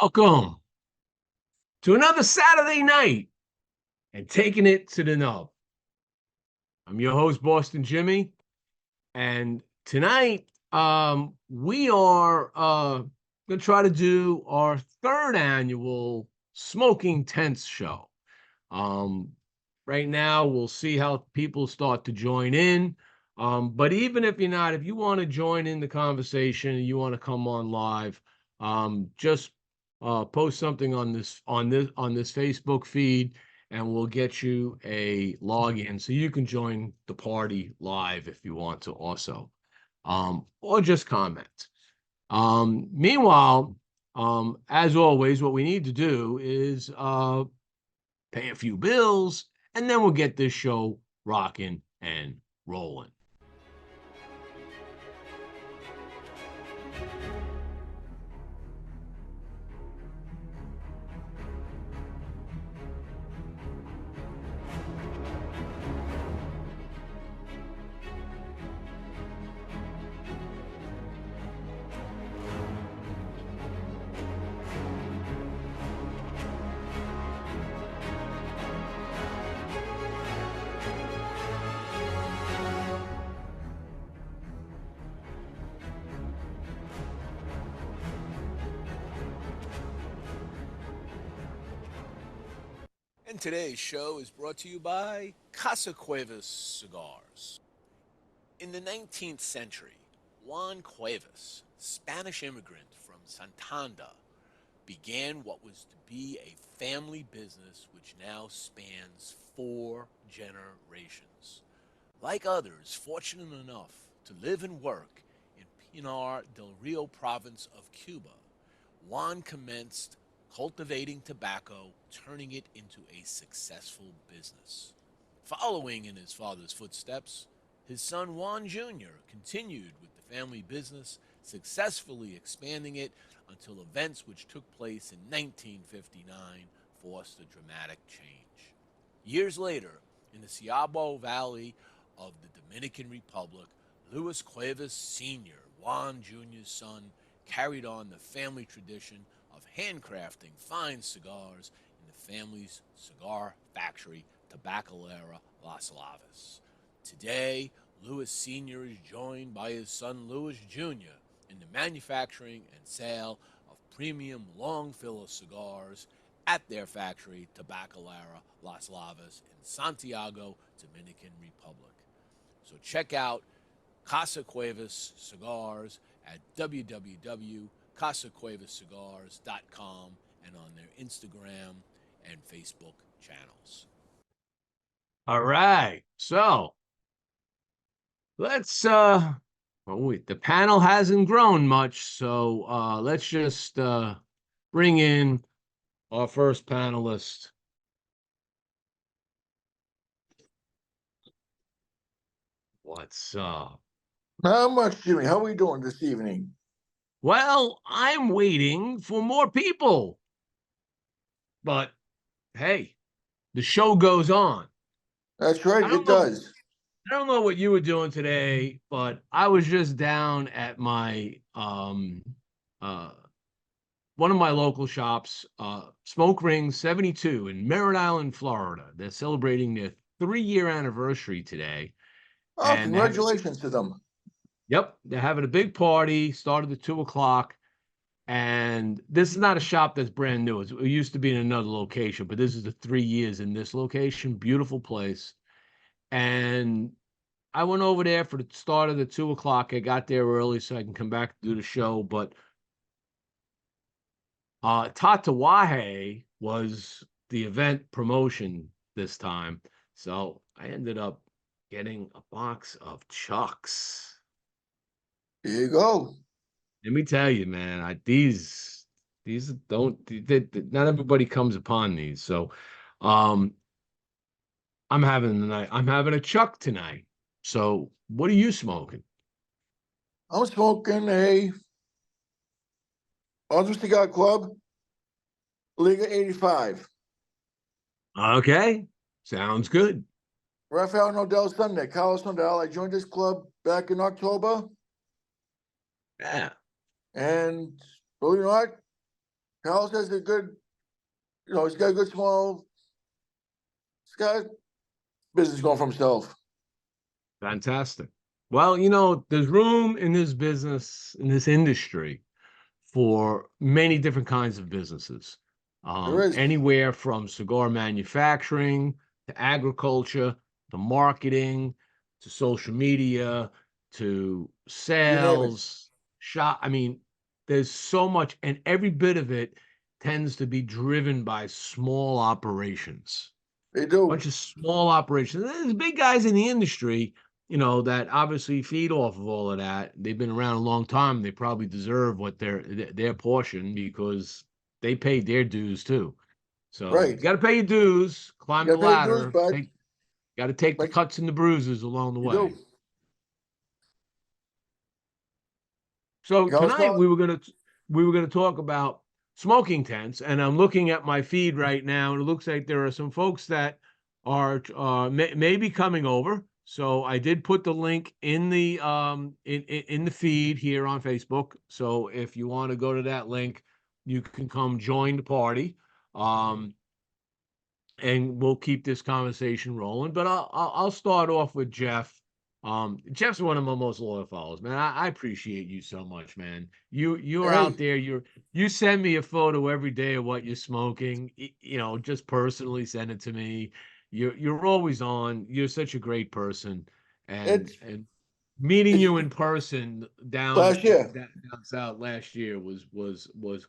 Welcome to another Saturday night and taking it to the nub. I'm your host, Boston Jimmy, and tonight we are gonna try to do our third annual Smoking Tents show. Um, right now, we'll see how people start to join in. But even if you're not, if you want to join in the conversation and you want to come on live, just post something on this Facebook feed, and we'll get you a login so you can join the party live if you want to also, or just comment. Meanwhile, as always, what we need to do is pay a few bills, and then we'll get this show rocking and rolling. And today's show is brought to you by Casa Cuevas Cigars. In the 19th century, Juan Cuevas, Spanish immigrant from Santander, began what was to be a family business which now spans 4 generations. Like others fortunate enough to live and work in Pinar del Rio province of Cuba, Juan commenced cultivating tobacco, turning it into a successful business. Following in his father's footsteps, his son Juan Jr. continued with the family business, successfully expanding it until events which took place in 1959 forced a dramatic change. Years later, in the Ciabo Valley of the Dominican Republic, Luis Cuevas Sr., Juan Jr.'s son, carried on the family tradition of handcrafting fine cigars in the family's cigar factory, Tabacalera Las Lavas. Today, Luis Sr. is joined by his son Luis Jr. in the manufacturing and sale of premium long filler cigars at their factory, Tabacalera Las Lavas in Santiago, Dominican Republic. So check out Casa Cuevas Cigars at www.casacuevascigars.com and on their Instagram and Facebook channels. All right. So let's the panel hasn't grown much, so let's just bring in our first panelist. What's up? Not much, Jimmy. How are we doing this evening? Well, I'm waiting for more people. But hey, the show goes on. That's right, I it don't know. does. I don't know what you were doing today, but I was just down at my one of my local shops, Smoke Ring 72 in Merritt Island, Florida. They're celebrating their 3-year anniversary today. Oh, And congratulations to them. yep, they're having a big party, started at 2 o'clock. And this is not a shop that's brand new. It used to be in another location, but this is the 3 years in this location. Beautiful place. And I went over there for the start of the 2 o'clock. I got there early so I can come back to do the show. But Tatawahe was the event promotion this time. So I ended up getting a box of Chucks. Here you go. Let me tell you, man, these don't not everybody comes upon these. So I'm having a Chuck tonight. So what are you smoking? I'm smoking a Ultra Cigar Club Liga 85. Okay, sounds good. Rafael Nodal Sunday. Carlos Nodal. I joined this club back in October. Yeah. And believe it or not, Carlos has a good, he's got a good small. He's got business going for himself. Fantastic. Well, there's room in this business, in this industry, for many different kinds of businesses. There is. Anywhere from cigar manufacturing to agriculture to marketing to social media to You name it. sales, shop. I mean, there's so much, and every bit of it tends to be driven by small operations, They do. bunch of small operations. There's big guys in the industry, that obviously feed off of all of that. They've been around a long time. They probably deserve what their portion because they paid their dues too. So Right. you got to pay your dues, You climb got the to pay your dues, ladder, bud. got to take the Like cuts and the bruises along the you do. way. So Carlos tonight Carlos. we were gonna talk about smoking tents, and I'm looking at my feed right now, and it looks like there are some folks that are maybe coming over. So I did put the link in the in the feed here on Facebook. So if you want to go to that link, you can come join the party. Um, and we'll keep this conversation rolling. But I'll start off with Jeff. Jeff's one of my most loyal followers, man. I appreciate you so much, man. You're out Hey, there. You send me a photo every day of what you're smoking. Just personally send it to me. You're always on. You're such a great person, and it's and meeting it's you in person last year. down south last year was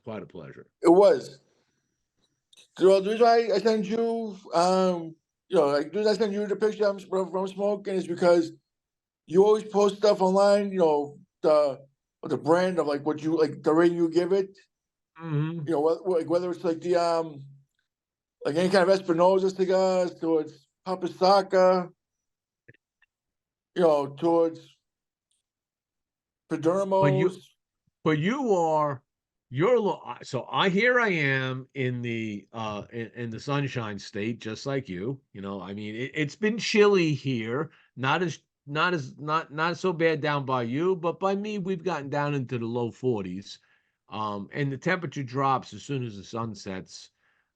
quite a pleasure. It was. So the reason why I send you, like the reason I send you the picture from smoking is because you always post stuff online. The brand of like what you like the rating you give it. Hmm. Whether it's like the like any kind of Espinosa cigars towards Papasaka, towards But you Padermos. But so here I am in in the Sunshine State, just like you. I mean, it's been chilly here, not so bad down by you, but by me, we've gotten down into the low 40s. And the temperature drops as soon as the sun sets.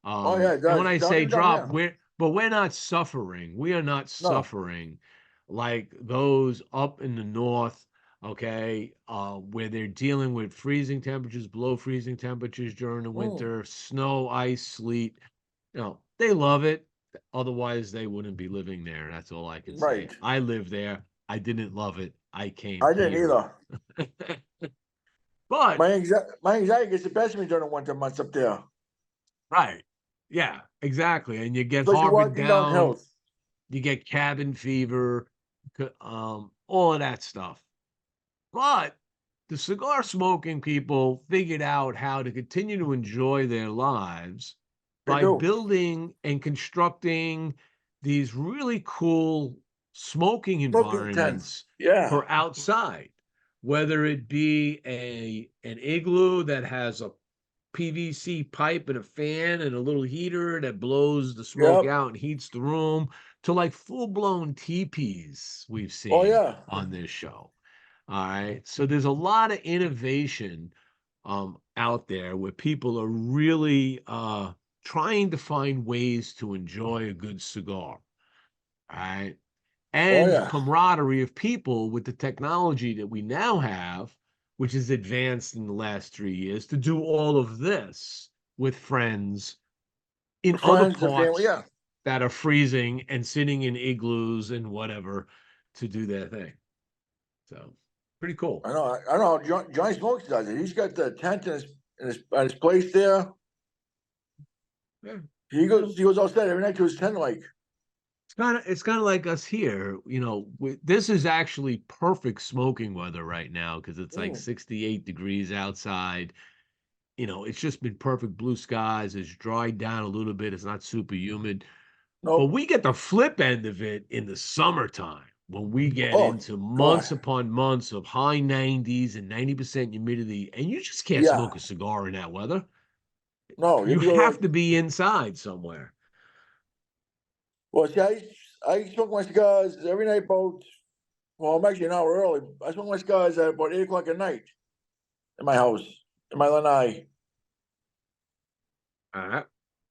Oh yeah, it And when does. I say Even down drop, here. we're not suffering. We are not No. suffering like those up in the north, okay, where they're dealing with freezing temperatures, below freezing temperatures during the Mm, winter, snow, ice, sleet. They love it. Otherwise, they wouldn't be living there. That's all I can say. right. I live there. I didn't love it. I came I didn't here. either. But My anxiety gets the best of me during the winter months up there, right, yeah, exactly. And you get especially harbored walking down down. hills. You get cabin fever, all of that stuff. But the cigar smoking people figured out how to continue to enjoy their lives They by do. building and constructing these really cool smoking Smoking tents. environments Yeah. for outside, whether it be an igloo that has a PVC pipe and a fan and a little heater that blows the smoke Yep. out and heats the room, to like full-blown teepees we've Oh seen yeah. on this show. All right. So there's a lot of innovation out there where people are really trying to find ways to enjoy a good cigar. All right. Oh And yeah. camaraderie of people with the technology that we now have, which has advanced in the last 3 years, to do all of this with friends in The other friends, the family. parts Yeah. that are freezing and sitting in igloos and whatever to do their thing. So pretty cool. I know. Johnny Smokes does it. He's got the tent in his place there. Yeah. He Yeah. goes outside every night to his tent. Like, It's kind of like us here. This is actually perfect smoking weather right now because it's like mm, 68 degrees outside. It's just been perfect blue skies. It's dried down a little bit. It's not super humid. But nope. we get the flip end of it in the summertime when we get Oh into God. months upon months of high 90s and 90% humidity, and you just can't Yeah. smoke a cigar in that weather. No, you You have to go have like. to be inside somewhere. Well, see, I smoke my cigars every night about. Well, I'm actually an hour early. I smoke my cigars at about 8 o'clock at night in my house in my lanai. Uh-huh.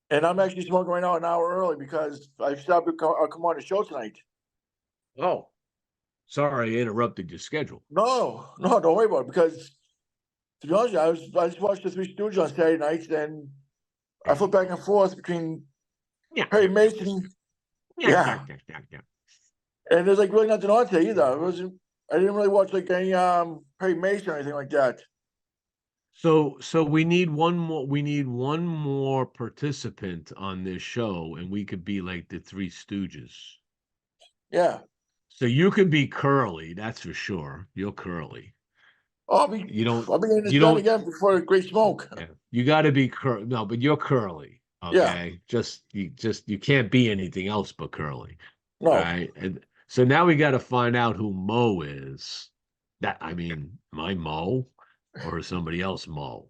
And I'm actually smoking right now an hour early because I stopped to come on the show tonight. Oh, sorry I interrupted your schedule. No, don't worry about it. Because to be honest with you, I just watched the Three Stooges on Saturday nights, and I flip back and forth between Yeah, Perry yeah, Mason, yeah. and there's like really nothing on today either. It wasn't. I didn't really watch like any Perry Mason or anything like that. So we need one more. We need one more participant on this show, and we could be like the Three Stooges. Yeah. So you could be Curly, that's for sure. You're Curly. I'll You don't. be getting this You done don't. again before the Great Smoke. Yeah, you got to be Curly. No, but you're Curly. Yeah. Okay, you can't be anything else but Curly. All No. right, and so now we got to find out who Mo is. That I mean, my Mo or somebody else Mo.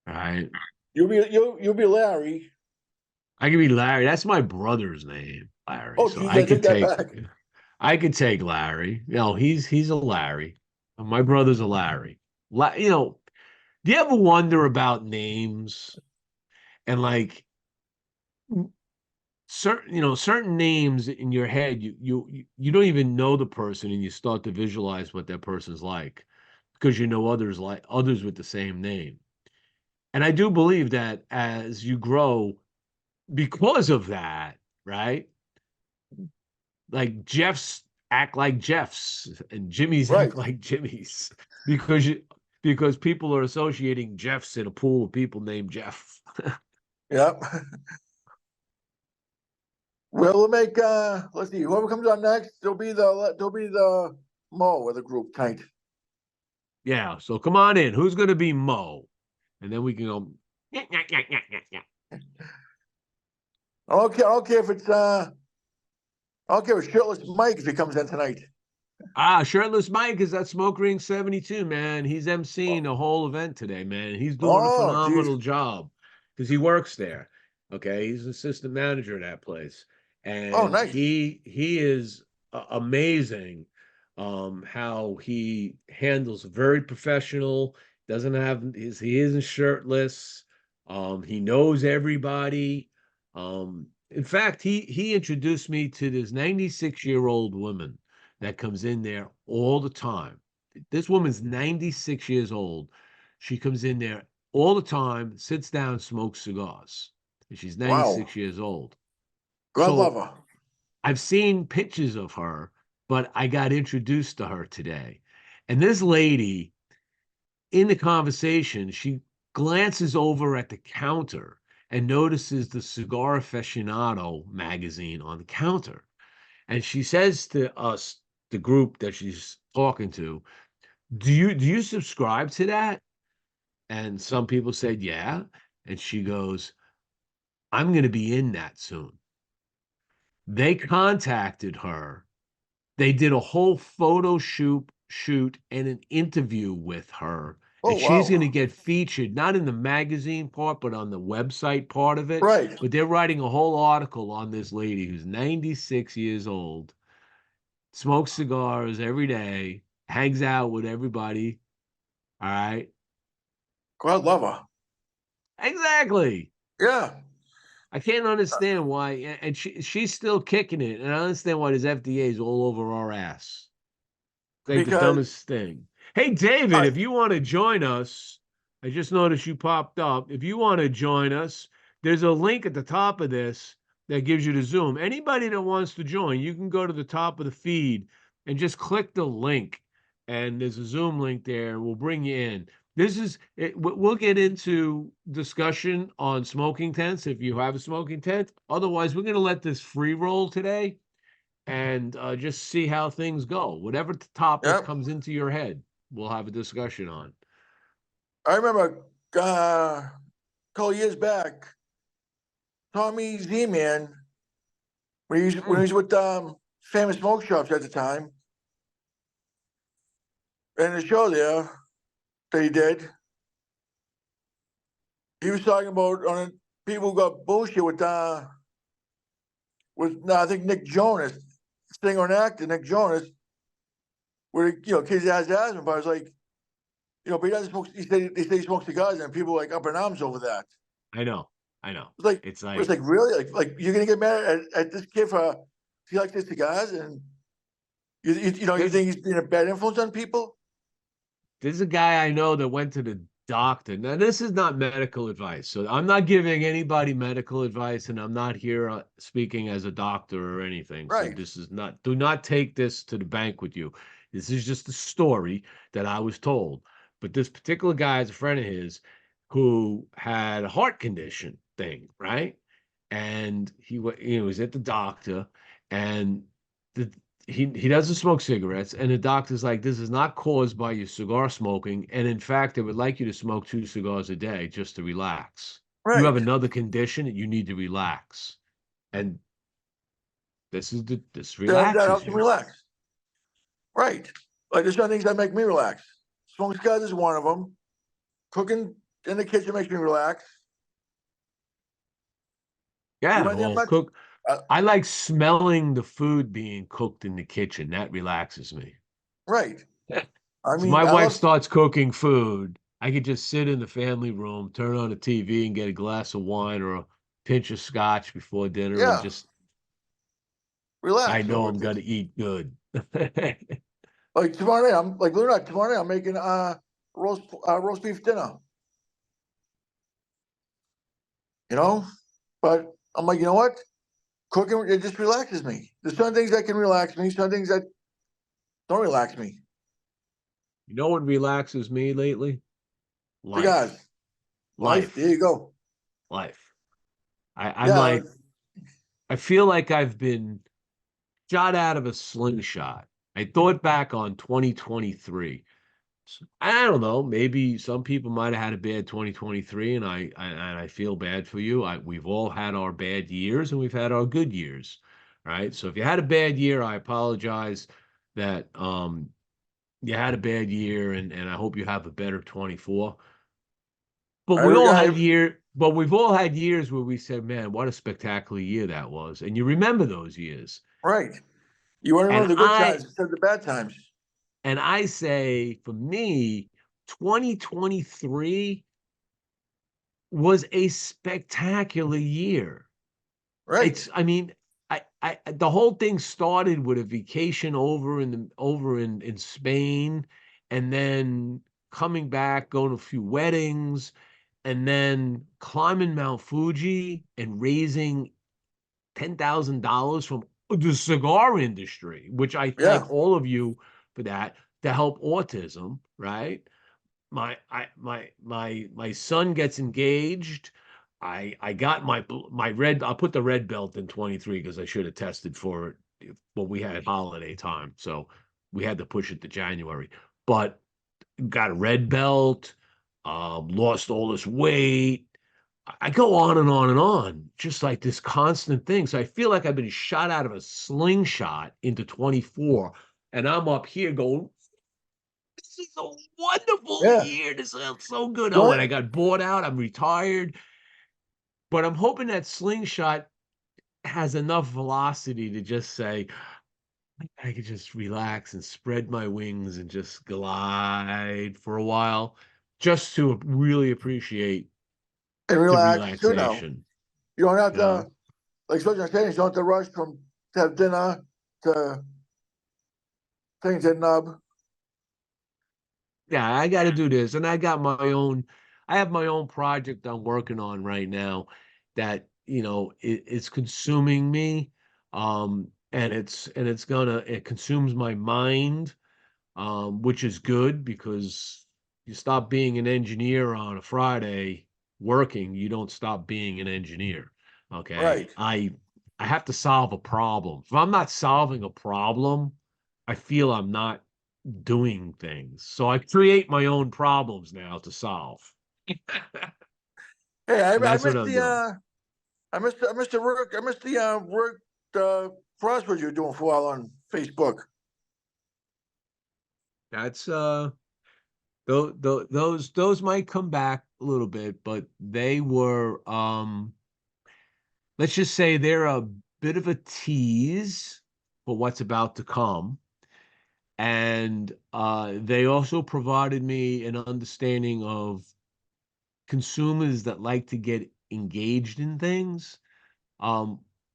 All right. You'll be Larry. I could be Larry. That's my brother's name, Larry. Oh, So geez, I take that back. I could take Larry. He's a Larry. My brother's a Larry. Do you ever wonder about names and like certain names in your head? You don't even know the person, and you start to visualize what that person's like because you know others with the same name. And I do believe that as you grow, because of that, right? Like Jeff's act like Jeff's and Jimmy's Right. act like Jimmy's because people are associating Jeff's in a pool of people named Jeff. Yep. Well, we'll make let's see, whoever comes on next, there'll be the Mo of the group tonight. Yeah, so come on in. Who's going to be Mo? And then we can go. I don't care if it's I don't care if shirtless Mike if he comes in tonight. Shirtless Mike is at Smoke Ring 72, man. He's emceeing the whole event today, man. He's doing a Oh, geez. phenomenal job because he works there. Okay, he's assistant manager of that place, Oh, and nice. he is amazing. How he handles very professional. Doesn't have he isn't shirtless. He knows everybody. In fact, he introduced me to this 96-year-old woman that comes in there all the time. This woman's 96 years old. She comes in there all the time, sits down, smokes cigars. And she's Wow. 96 years old. God love So her. I've seen pictures of her, but I got introduced to her today. And this lady, in the conversation, she glances over at the counter and notices the Cigar Aficionado magazine on the counter. And she says to us, the group that she's talking to, do you subscribe to that? And some people said, yeah. And she goes, I'm going to be in that soon. They contacted her. They did a whole photo shoot and an interview with her. Oh, And she's going to wow. get featured, not in the magazine part, but on the website part of it. Right. But they're writing a whole article on this lady who's 96 years old, smokes cigars every day, hangs out with everybody. All right. God love her. Exactly. Yeah. I can't understand why, and she's still kicking it, and I understand why there's FDA's all over our ass. It's like the Because dumbest thing. Hey, David, if you want to join us, I just noticed you popped up. If you want to join us, there's a link at the top of this that gives you the Zoom. Anybody that wants to join, you can go to the top of the feed and just click the link, and there's a Zoom link there. We'll bring you in. We'll get into discussion on smoking tents if you have a smoking tent. Otherwise, we're going to let this free roll today and just see how things go. Whatever topic yep. comes into your head, we'll have a discussion on. I remember a couple years back, Tommy Z-Man, when he was with Famous Smoke Shops at the time, and the show there that he did, he was talking about people who got bullshit with I think Nick Jonas, singer and actor Nick Jonas, where kids that has asthma, but I was like, but he doesn't smoke. They say he smokes cigars, and people are like up in arms over that. I know. I know. It's like It's it's like like really like you're gonna get mad at this kid for he likes his cigars and you there's think he's being a bad influence on people? there's a guy I know that went to the doctor. Now, this is not medical advice. So I'm not giving anybody medical advice, and I'm not here speaking as a doctor or anything. So Right, this is not, do not take this to the bank with you. This is just a story that I was told. But this particular guy is a friend of his who had a heart condition thing, right? And he was at the doctor, and the he doesn't smoke cigarettes, and the doctor's like, this is not caused by your cigar smoking, and in fact, they would like you to smoke 2 cigars a day just to relax. You have right. another condition that you need to relax, and this That relaxes helps him you. relax. Right. Like there's some things that make me relax. Smoking cigars is one of them. Cooking in the kitchen makes me relax. You Yeah, might think I'm well, not. cook. Uh, I like smelling the food being cooked in the kitchen. That relaxes me. right. I So my mean, I wife love. starts cooking food. I could just sit in the family room, turn on the TV, and get a glass of wine or a pinch of scotch before dinner, and Yeah, just I relax know over I'm it. gonna eat good. Like tomorrow night, I'm like Luna. Tomorrow night, I'm making roast beef dinner. You know, but I'm like, you know what? Cooking it just relaxes me. There's some things that can relax me. Some things that don't relax me. You know what relaxes me lately? Cigars, Life. life. There Life. you go. Life. I'm Yeah, like, I feel like I've been shot out of a slingshot. I thought back on 2023. I don't know. Maybe some people might have had a bad 2023, and I feel bad for you. We've all had our bad years, and we've had our good years, right? So if you had a bad year, I apologize that you had a bad year, and I hope you have a better 24. But we every all guy. had but we've all had years where we said, man, what a spectacular year that was. And you remember those years. Right. You want to And remember the good I times instead of the bad times. and I say for me, 2023 was a spectacular year. Right. I mean, the whole thing started with a vacation over in Spain, and then coming back, going to a few weddings, and then climbing Mount Fuji and raising $10,000 from the cigar industry, which I Yeah. thank all of you for that, to help autism, right? My son gets engaged. I got my red. I put the red belt in 23 because I should have tested for it, but we had holiday time, so we had to push it to January. But got a red belt, lost all this weight. I go on and on and on, just like this constant thing. So I feel like I've been shot out of a slingshot into 24, and I'm up here going, this is a wonderful Yeah. year. This is so good. Oh, and I Join. got bought out. I'm retired. But I'm hoping that slingshot has enough velocity to just say, I could just relax and spread my wings and just glide for a while, just to really appreciate And the relax too now. relaxation. You don't have You know? to, like what you're saying, you don't have to rush from to have dinner to things at nub. Yeah, I got to do this. And I got my own, I have my own project I'm working on right now that, it's consuming me. And it consumes my mind, which is good because you stop being an engineer on a Friday working, you don't stop being an engineer. Okay. Right. I have to solve a problem. If I'm not solving a problem, I feel I'm not doing things. So I create my own problems now to solve. Hey, And I that's what missed I'm the doing. I missed the work work crossword you were doing for a while on Facebook. That's those might come back a little bit, but they were let's just say they're a bit of a tease for what's about to come. And they also provided me an understanding of consumers that like to get engaged in things,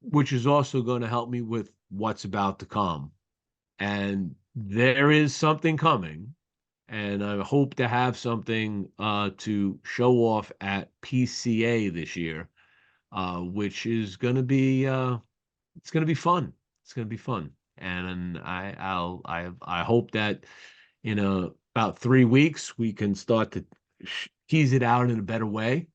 which is also going to help me with what's about to come. And there is something coming, and I hope to have something to show off at PCA this year, which is going to be it's going to be fun. It's going to be fun, and I hope that in about 3 weeks we can start to tease it out in a better way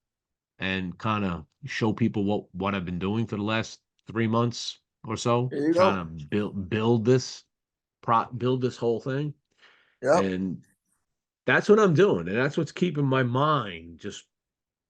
and kind of show people what I've been doing for the last 3 months or so, There you trying go. to build this build this whole thing. Yep. And that's what I'm doing. And that's what's keeping my mind just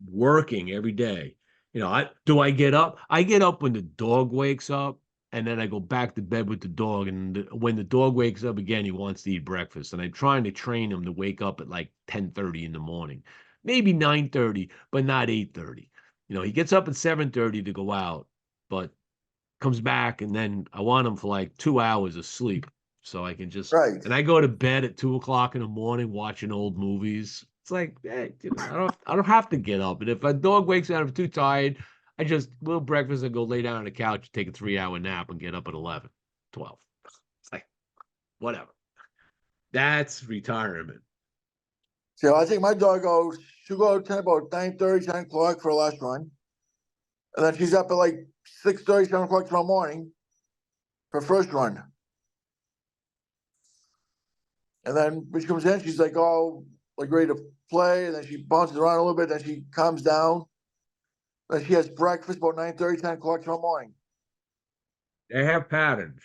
working every day. I get up? I get up when the dog wakes up, and then I go back to bed with the dog. And when the dog wakes up again, he wants to eat breakfast. And I'm trying to train him to wake up at like 10:30 in the morning, maybe 9:30, but not 8:30. He gets up at 7:30 to go out, but comes back, and then I want him for like 2 hours of sleep so I can just. Right. And I go to bed at 2 o'clock in the morning watching old movies. It's like, hey, I don't have to get up. And if a dog wakes up, I'm too tired, I just little breakfast and go lay down on the couch, take a 3 hour nap, and get up at 11, 12. It's like whatever. That's retirement. So I think my dog goes, she'll go to about 9:30, 10 o'clock for her last run. And then she's up at like 6:30, 7 o'clock tomorrow morning for first run. And then when she comes in, she's like all like ready to play. And then she bounces around a little bit. Then she calms down. Then she has breakfast about 9:30, 10 o'clock tomorrow morning. They have patterns.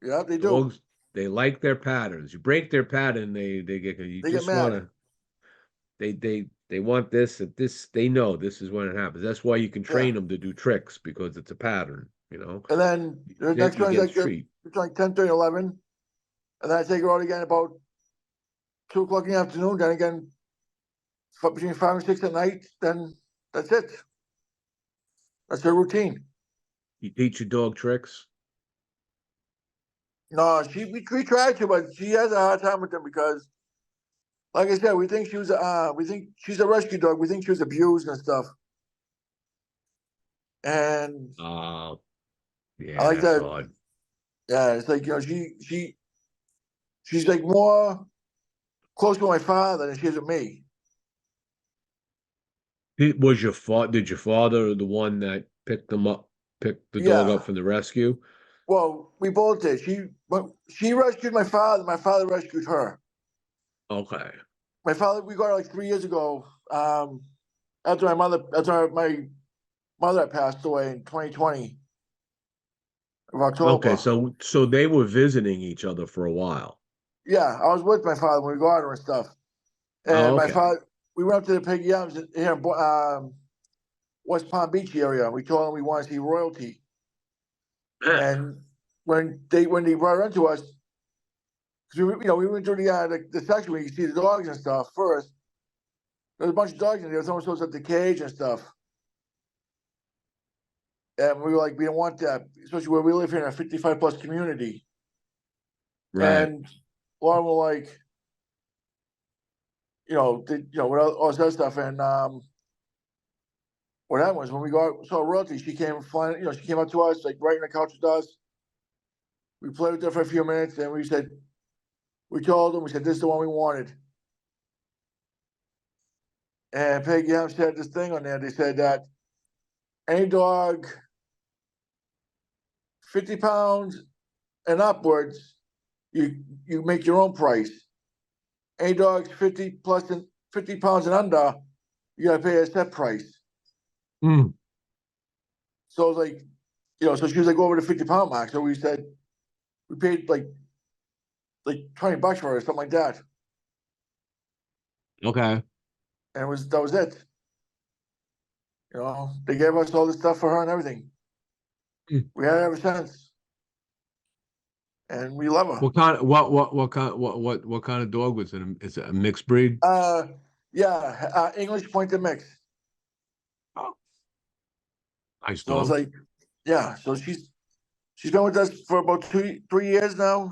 Yeah, they do. Dogs, they like their patterns. You break their pattern, they get you They get just want mad. to they want this at this. They know this is when it happens. That's why you can Yeah. train them to do tricks, because it's a pattern. And then the next You one is get a like treat. it's like 10:30, 11. And then I take her out again about 2 o'clock in the afternoon. Then again, between 5 and 6 at night. Then that's it. That's her routine. You teach your dog tricks. No, we tried to, but she has a hard time with them because, like I said, we think she's a rescue dog. We think she was abused and stuff. And I Yeah, like that's that. hard. Yeah, it's like she's like more close to my father than she is with me. Did your father the one that picked the dog up Yeah. from the rescue? Well, we both did. She rescued my father. My father rescued her. Okay. My father, we got her like 3 years ago. After my mother had passed away in 2020 of Okay, October. so they were visiting each other for a while. Yeah, I was with my father when we got her and stuff. And Oh, my okay. father, we went up to the Piggy Arms here in West Palm Beach area. We told them we want to see royalty. And when they brought her into us, because we went through the section where you see the dogs and stuff first. There was a bunch of dogs in there. Someone supposed to the cage and stuff. And we were like, we don't want that, especially where we live here in a 55 plus community. Right. And a lot of them were like, with all this other stuff. And what happened was when we saw royalty, she came flying, she came up to us, like right in the couch with us. We played with her for a few minutes, and we told them, we said, this is the one we wanted. And Peggy Ham said this thing on there. They said that any dog 50 pounds and upwards, you make your own price. Any dogs 50 pounds and under, you gotta pay a set price. Mm. So it was like, so she was like over the 50-pound mark. So we said we paid like $20 for her, something like that. Okay. And that was it. They gave us all this stuff for her and everything. Mm. We had it ever since. And we love her. What kind of dog was it? Is it a mixed breed? Yeah, English pointed mix. Oh, nice So it's dog. like, yeah. So she's been with us for about 3 years now.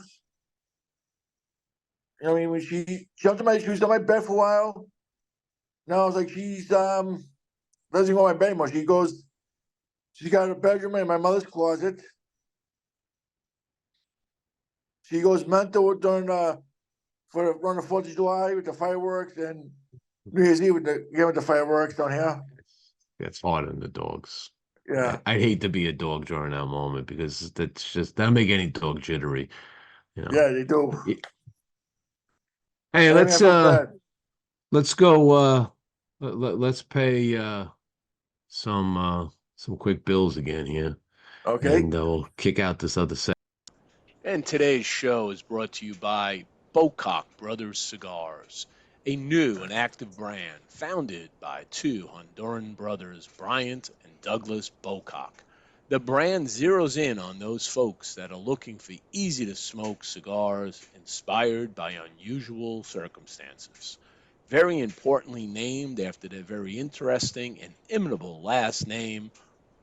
I mean, when she was on my bed for a while. Now I was like, she's doesn't go in my bed anymore. She's got a bedroom in my mother's closet. She goes mental during around the 4th of July with the fireworks and New Year's Eve with the fireworks down here. That's hard on the dogs. Yeah. I'd hate to be a dog during that moment because that'll make any dog jittery. Yeah, they do. Hey, I mean, I feel bad. let's go. Let's pay some quick bills again here, Okay. and we'll kick out this other set. And today's show is brought to you by Bocock Brothers Cigars, a new and active brand founded by two Honduran brothers, Bryant and Douglas Bocock. The brand zeroes in on those folks that are looking for easy to smoke cigars inspired by unusual circumstances. Very importantly named after their very interesting and imitable last name,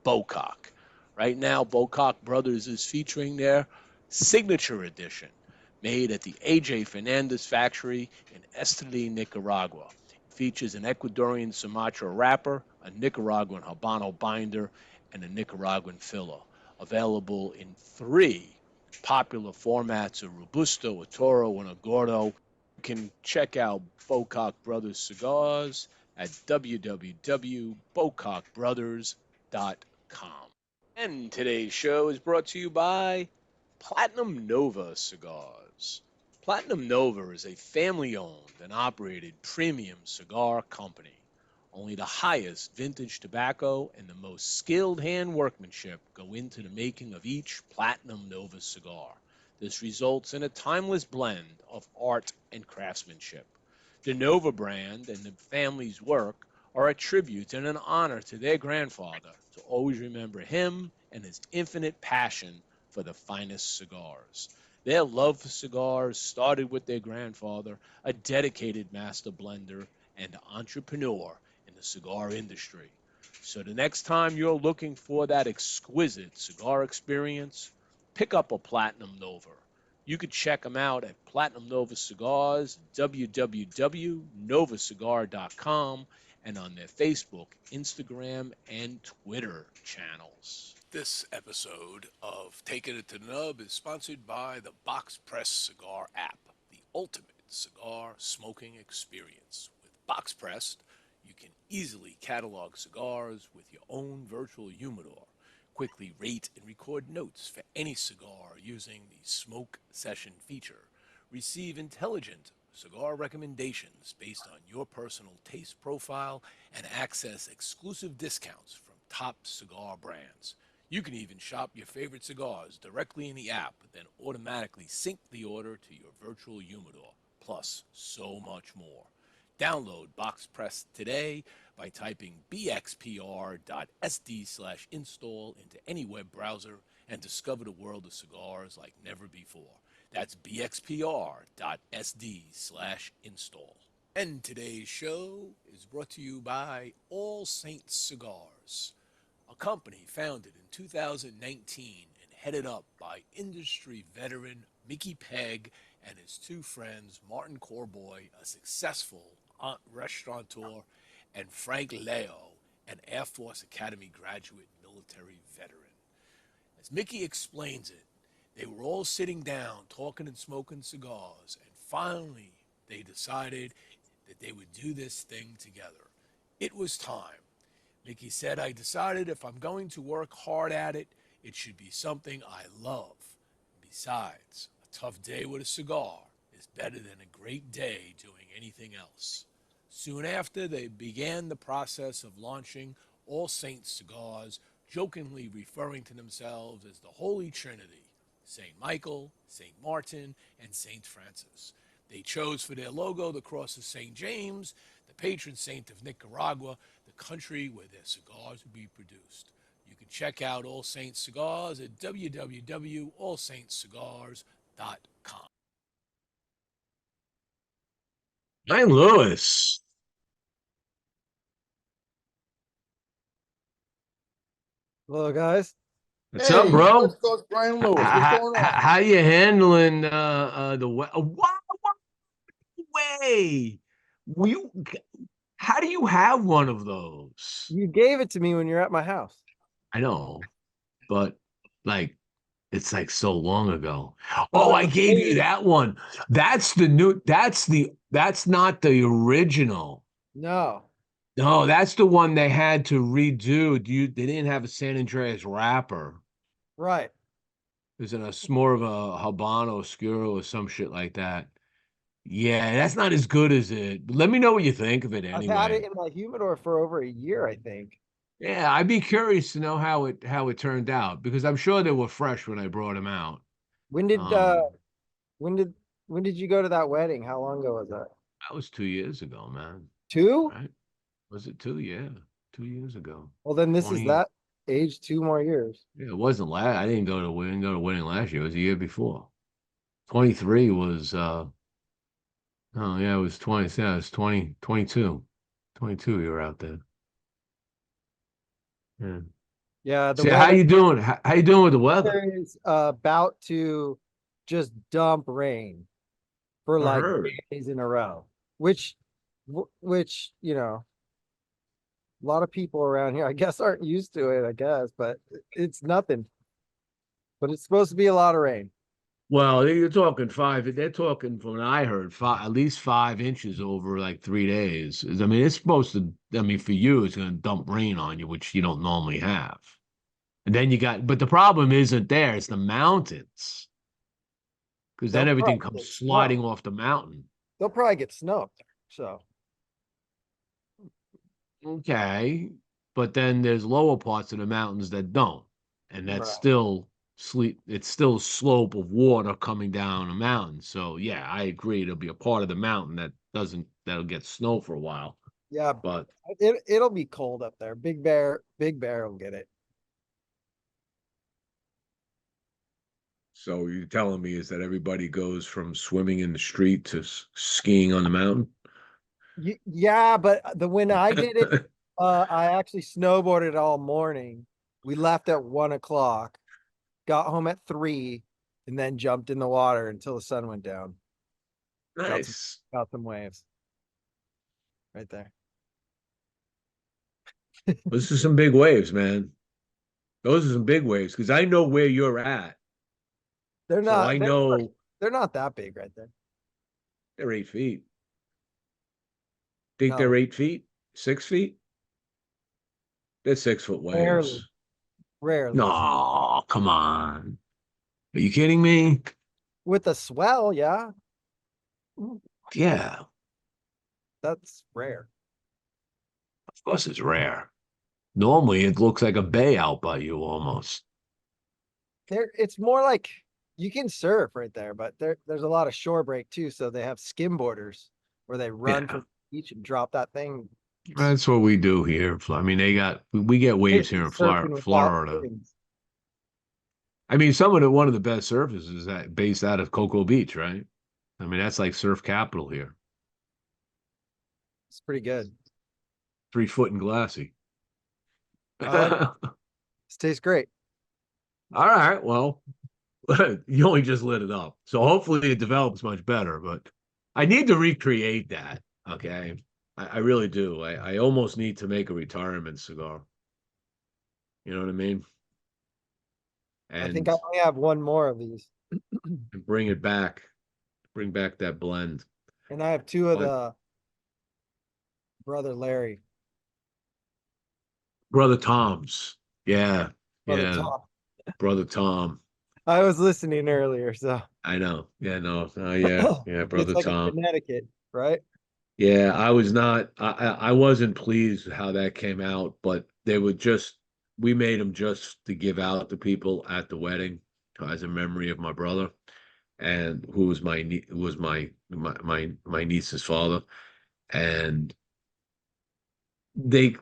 Bocock. Right now, Bocock Brothers is featuring their signature edition, made at the AJ Fernandez factory in Esteli, Nicaragua. It features an Ecuadorian Sumatra wrapper, a Nicaraguan Habano binder, and a Nicaraguan filler. Available in 3 popular formats, a Robusto, a Toro, and a Gordo. You can check out Bocock Brothers Cigars at www.bocockbrothers.com. And today's show is brought to you by Platinum Nova Cigars. Platinum Nova is a family owned and operated premium cigar company. Only the highest vintage tobacco and the most skilled hand workmanship go into the making of each Platinum Nova cigar. This results in a timeless blend of art and craftsmanship. The Nova brand and the family's work are a tribute and an honor to their grandfather to always remember him and his infinite passion for the finest cigars. Their love for cigars started with their grandfather, a dedicated master blender and entrepreneur in the cigar industry. So the next time you're looking for that exquisite cigar experience, pick up a Platinum Nova. You could check them out at Platinum Nova Cigars, www.novacigar.com, and on their Facebook, Instagram, and Twitter channels. This episode of Taking It to the Nub is sponsored by the Box Press Cigar app, the ultimate cigar smoking experience. With Box Pressed, you can easily catalog cigars with your own virtual humidor, quickly rate and record notes for any cigar using the Smoke Session feature, receive intelligent cigar recommendations based on your personal taste profile, and access exclusive discounts from top cigar brands. You can even shop your favorite cigars directly in the app, then automatically sync the order to your virtual humidor, plus so much more. Download Box Press today by typing bxpr.sd/install into any web browser and discover the world of cigars like never before. That's bxpr.sd/install. And today's show is brought to you by All Saints Cigars, a company founded in 2019 and headed up by industry veteran Mickey Pegg and his 2 friends, Martin Corboy, a successful restaurateur, and Frank Leo, an Air Force Academy graduate military veteran. As Mickey explains it, they were all sitting down, talking and smoking cigars, and finally they decided that they would do this thing together. It was time. Mickey said, I decided if I'm going to work hard at it, it should be something I love. Besides, a tough day with a cigar is better than a great day doing anything else. Soon after, they began the process of launching All Saints Cigars, jokingly referring to themselves as the Holy Trinity, St. Michael, St. Martin, and St. Francis. They chose for their logo the cross of St. James, the patron saint of Nicaragua, the country where their cigars would be produced. You can check out All Saints Cigars at www.allsaintscigars.com. Brian Lewis. Hello, guys. What's up, bro? Let's go, Brian Lewis. What's going on? How you handling the way? Way? How do you have one of those? You gave it to me when you're at my house. I know, but like it's like so long ago. But Oh, the I gave you Mercedes, that one. That's not the original. no, No, that's the one they had to redo. They didn't have a San Andreas wrapper. right. There's more of a Habano Oscuro or some shit like that. Yeah, that's not as good as it. But let me know what you think of it I've had it anyway. in my humidor for over a year, I think. Yeah, I'd be curious to know how it turned out because I'm sure they were fresh when I brought them out. When did Um, when did when did you go to that wedding? How long ago was that? that was 2 years ago, man. Two? Right? Was it two? Yeah, 2 years ago. Well, then this is 20. that age 2 more years. Yeah, it wasn't last. I didn't go to wedding last year. It was the year before. 23 was oh yeah, it was 20. Yeah, it was 20, 22. 22 you were out there. Yeah. Yeah, the So how weather you doing? How you doing with the weather? is about to just dump rain for I like heard. days in a row, which a lot of people around here, I guess, aren't used to it, I guess, but it's nothing. But it's supposed to be a lot of rain. Well, you're talking five. They're talking from what I heard, at least 5 inches over like 3 days. I mean, it's supposed to. I mean, for you, it's going to dump rain on you, which you don't normally have. And then but the problem isn't there; it's the mountains, because then They'll everything probably comes get snow. sliding off the mountain. They'll probably get snow up there. So Okay, but then there's lower parts of the mountains that don't, and that's right. still sleep. It's still slope of water coming down a mountain. So yeah, I agree. There'll be a part of the mountain that'll get snow for a while. Yeah, But it'll be cold up there. Big Bear will get it. so you're telling me is that everybody goes from swimming in the street to skiing on the mountain? Yeah, but the when I did it, I actually snowboarded all morning. We left at 1 o'clock, got home at 3, and then jumped in the water until the sun went down. Got some Nice. got some waves right there. Those are some big waves, man. Those are some big waves because I know where you're at. They're So not I they're know they're not that big right there. they're 8 feet. Think they're No, 8 feet? 6 feet? They're 6 foot rarely, waves. rarely. No, come on. Are you kidding me? With a swell, yeah, Yeah, that's rare. of course it's rare. Normally it looks like a bay out by you almost. It's more like you can surf right there, but there's a lot of shore break too. So they have skim boarders where they run Yeah, from the beach and drop that thing. It's that's what we do here. I mean, we get waves basically here in surfing without Florida. fins. I mean, one of the best surfaces is based out of Cocoa Beach, right? I mean, that's like surf capital here. It's pretty good. 3 foot and glassy. I like it. All This tastes great. right, well, you only just lit it up. So hopefully it develops much better, but I need to recreate that. Okay. I really do. I almost need to make a retirement cigar. You know what I mean? I think I And, only have one more of these, and bring it back, bring back that blend. and I have two of But the brother Larry, Brother Tom's. Yeah. brother Yeah. Tom. Brother Tom. I was listening earlier, so I know. Yeah, no. Yeah. Yeah. it's Brother like a Tom. Connecticut, right? Yeah, I was not. I wasn't pleased with how that came out, but they were just. We made them just to give out to people at the wedding as a memory of my brother, and who was my niece's father, and they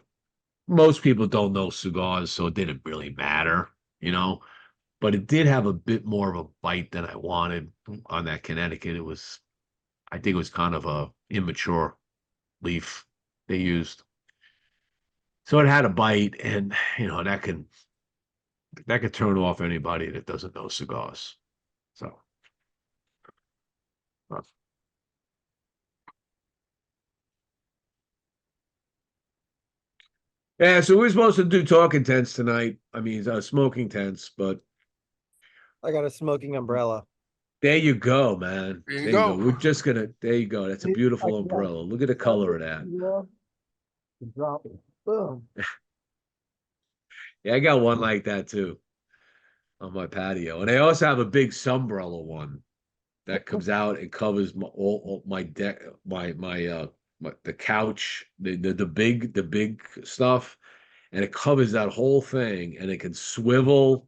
most people don't know cigars, so it didn't really matter, you know. But it did have a bit more of a bite than I wanted on that Connecticut. I think it was kind of a immature leaf they used. So it had a bite, and that could turn off anybody that doesn't know cigars. So uh, Yeah, so we're supposed to do talking tents tonight. I mean, smoking tents, but I got a smoking umbrella. there you go, man. There you There you go. go. We're just gonna. There you go. That's a I beautiful can like umbrella. Look at the bend color it, of that. drop it. Boom. Yeah, I got one like that too on my patio, and I also have a big sunbrella one that comes out and covers all my deck, the couch, the big stuff, and it covers that whole thing, and it can swivel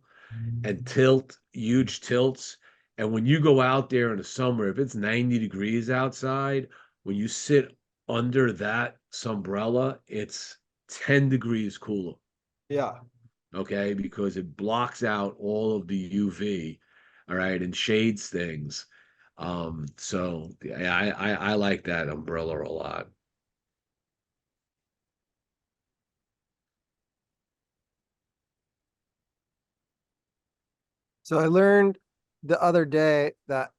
and tilt, huge tilts. And when you go out there in the summer, if it's 90 degrees outside, when you sit under that umbrella, it's 10 degrees cooler. Yeah. Okay, because it blocks out all of the UV, all right, and shades things. So yeah, I like that umbrella a lot. So I learned the other day that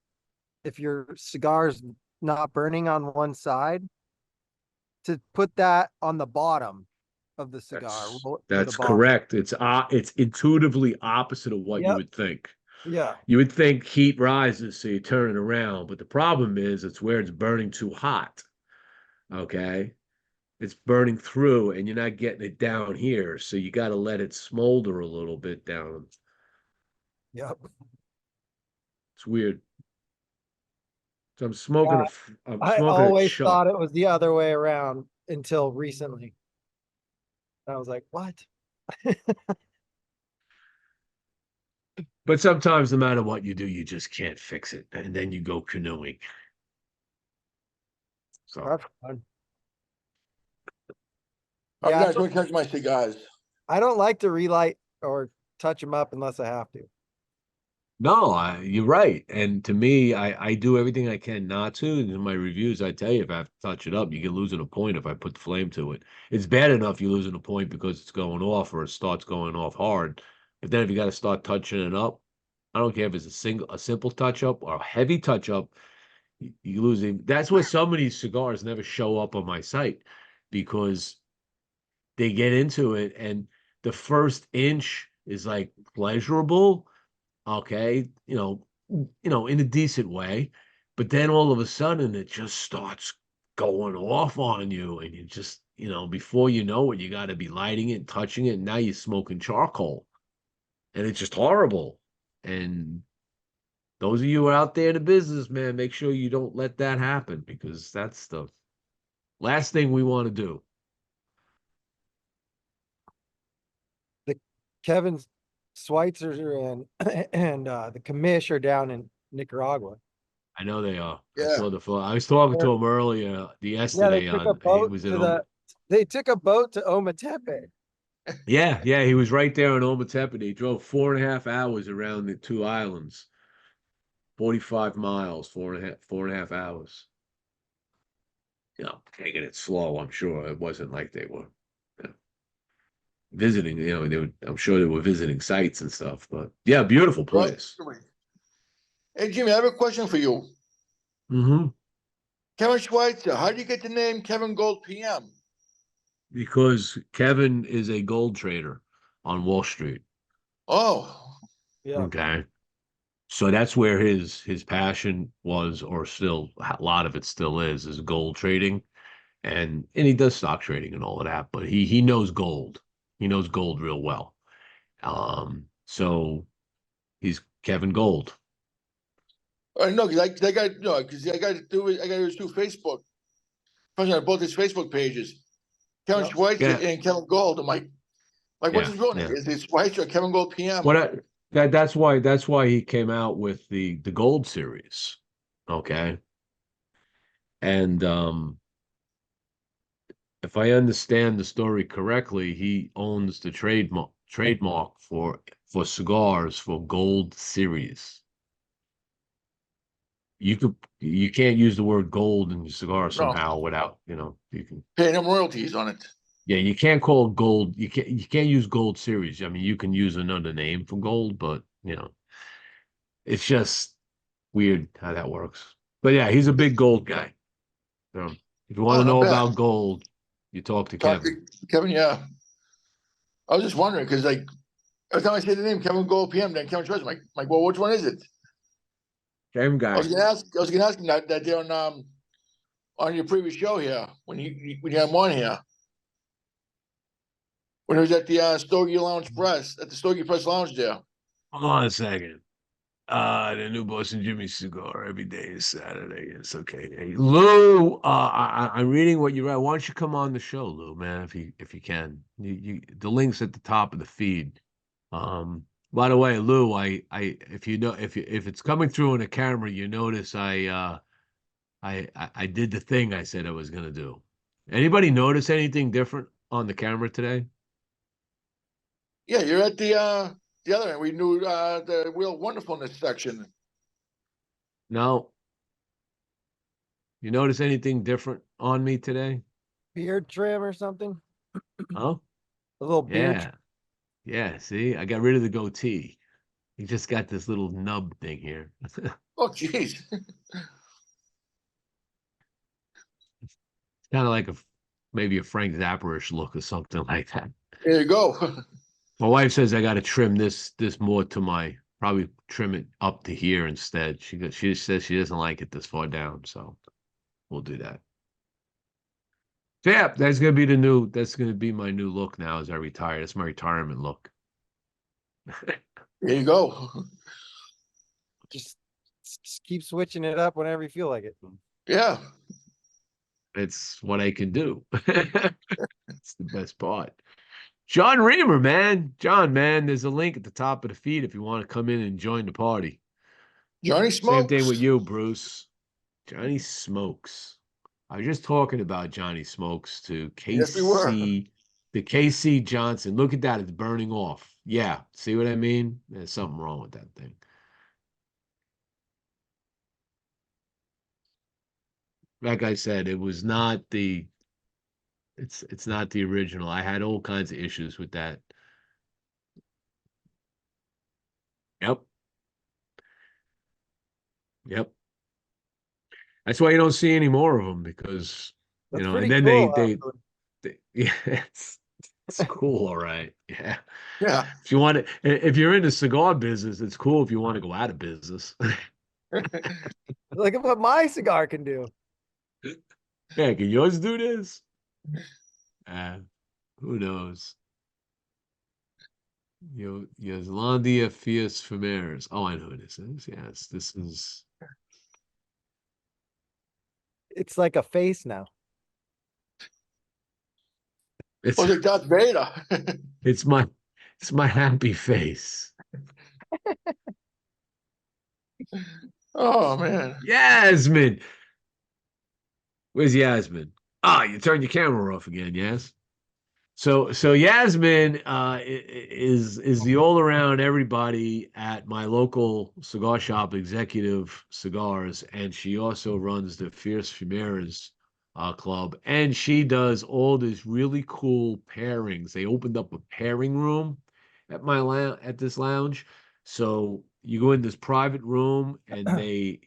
if your cigar's not burning on one side, to put that on the bottom of the cigar, That's roll it through the that's bottom. correct. It's intuitively opposite of what you Yep. would think. Yeah. You would think heat rises, so you turn it around, but the problem is it's where it's burning too hot. Okay, it's burning through, and you're not getting it down here, so you got to let it smolder a little bit down. Yep. It's weird. So I'm I smoking a always chuck. thought it was the other way around until recently. I was like, what? But sometimes, no matter what you do, you just can't fix it, and then you go canoeing. So That's fun. I'm Yeah, not going to touch my cigars. I don't like to relight or touch them up unless I have to. no, you're right. And to me, I do everything I can not to. And in my reviews, I tell you, if I have to touch it up, you can lose it a point if I put the flame to it. It's bad enough you losing a point because it's going off or it starts going off hard. But then if you got to start touching it up, I don't care if it's a simple touch up or a heavy touch up, you losing. That's where some of these cigars never show up on my site because they get into it and the first inch is like pleasurable, okay, in a decent way, but then all of a sudden it just starts going off on you, and you just, before you know it, you got to be lighting it, touching it, and now you're smoking charcoal, and it's just horrible. And those of you who are out there in the business, man, make sure you don't let that happen because that's the last thing we want to do. The Kevin Schweitzer and the commish are down in Nicaragua. I know they are. I Yeah. saw the photo. I was talking They're- to him earlier, yeah, yesterday on, they took a boat to Ometepe. yeah, he was right there in Ometepe. He drove 4.5 hours around the two islands, 45 miles, 4.5 hours. Taking it slow, I'm sure. It wasn't like they were visiting, I'm sure they were visiting sites and stuff, but yeah, beautiful Right. place. Hey, Jimmy, I have a question for you. Hmm. Kevin Schweitzer, how do you get the name Kevin Gold PM? Because Kevin is a gold trader on Wall Street. Oh, Yeah. Okay. So that's where his passion was, or still a lot of it still is gold trading, and he does stock trading and all of that, but he knows gold. He knows gold real well. So he's Kevin Gold. I know because I got because I got to do it. I got to do Facebook. First, on both his Facebook pages, Kevin Yep. Schweitzer Yeah, and Kevin Gold. I'm like, what's yeah, his real name? yeah. Is it Schweitzer or Kevin Gold PM? What I, that's why he came out with the gold series. Okay. And if I understand the story correctly, he owns the trademark for cigars for Gold Series. You can't use the word gold in your cigar No, somehow without, you can. paying him royalties on it. Yeah, you can't call it gold. You can't use Gold Series. I mean, you can use another name for gold, but it's just weird how that works. But yeah, he's a big gold guy. So if you want Oh, to not know bad. about gold, you talk to Talk Kevin. to Kevin, yeah. I was just wondering because like every time I say the name Kevin Gold PM, then Kevin Schwartz, I'm like, well, which one is it? Same I guy. was gonna ask him that day on your previous show here when you had him on here. When he was at the Stogie Lounge Press, at the Stogie Press Lounge there. Hold on a second. The new Boston Jimmy cigar every day is Saturday. It's okay. Hey, Lou, I'm reading what you write. Why don't you come on the show, Lou, man, if you can. The link's at the top of the feed. By the way, Lou, if you know if it's coming through on a camera, you notice I did the thing I said I was gonna do. Anybody notice anything different on the camera today? Yeah, you're at the other end. We knew the real wonderfulness section. No. You notice anything different on me today? Beard trim or something? Oh, A little beard yeah. Yeah, see, I got rid of the goatee. You just got this little nub thing here. Oh, jeez. Kind of like maybe a Frank Zapperish look or something like that. There you go. My wife says I got to trim this more to probably trim it up to here instead. She says she doesn't like it this far down, so we'll do that. So yeah, that's gonna be my new look now as I retire. That's my retirement look. There you go. just keep switching it up whenever you feel like it. Yeah. It's what I can do. It's the best part. John Reamer, man. John, man, there's a link at the top of the feed if you want to come in and join the party. Johnny Same thing Smokes. with you, Bruce. Johnny Smokes. I was just talking about Johnny Smokes to Yes, we were. KC Johnson. Look at that. It's burning off. Yeah. See what I mean? There's something wrong with that thing. Like I said, it's not the original. I had all kinds of issues with that. Yep. Yep. That's why you don't see any more of them because That's and pretty then cool. yeah, it's cool, all right. Yeah. Yeah. If you're in the cigar business, it's cool if you want to go out of business. Look at what my cigar can do. Yeah, can yours do this? Who knows? Yoslandia Fierce Femers. Oh, I know who this is. Yes, this is. It's like a face now. It's Oh, like Darth Vader. it's my happy face. Oh man. Yasmin. Where's Yasmin? Ah, you turned your camera off again, yes? So Yasmin is the all around everybody at my local cigar shop, Executive Cigars, and she also runs the Fierce Chimeras club, and she does all these really cool pairings. They opened up a pairing room at at this lounge, so you go in this private room, and they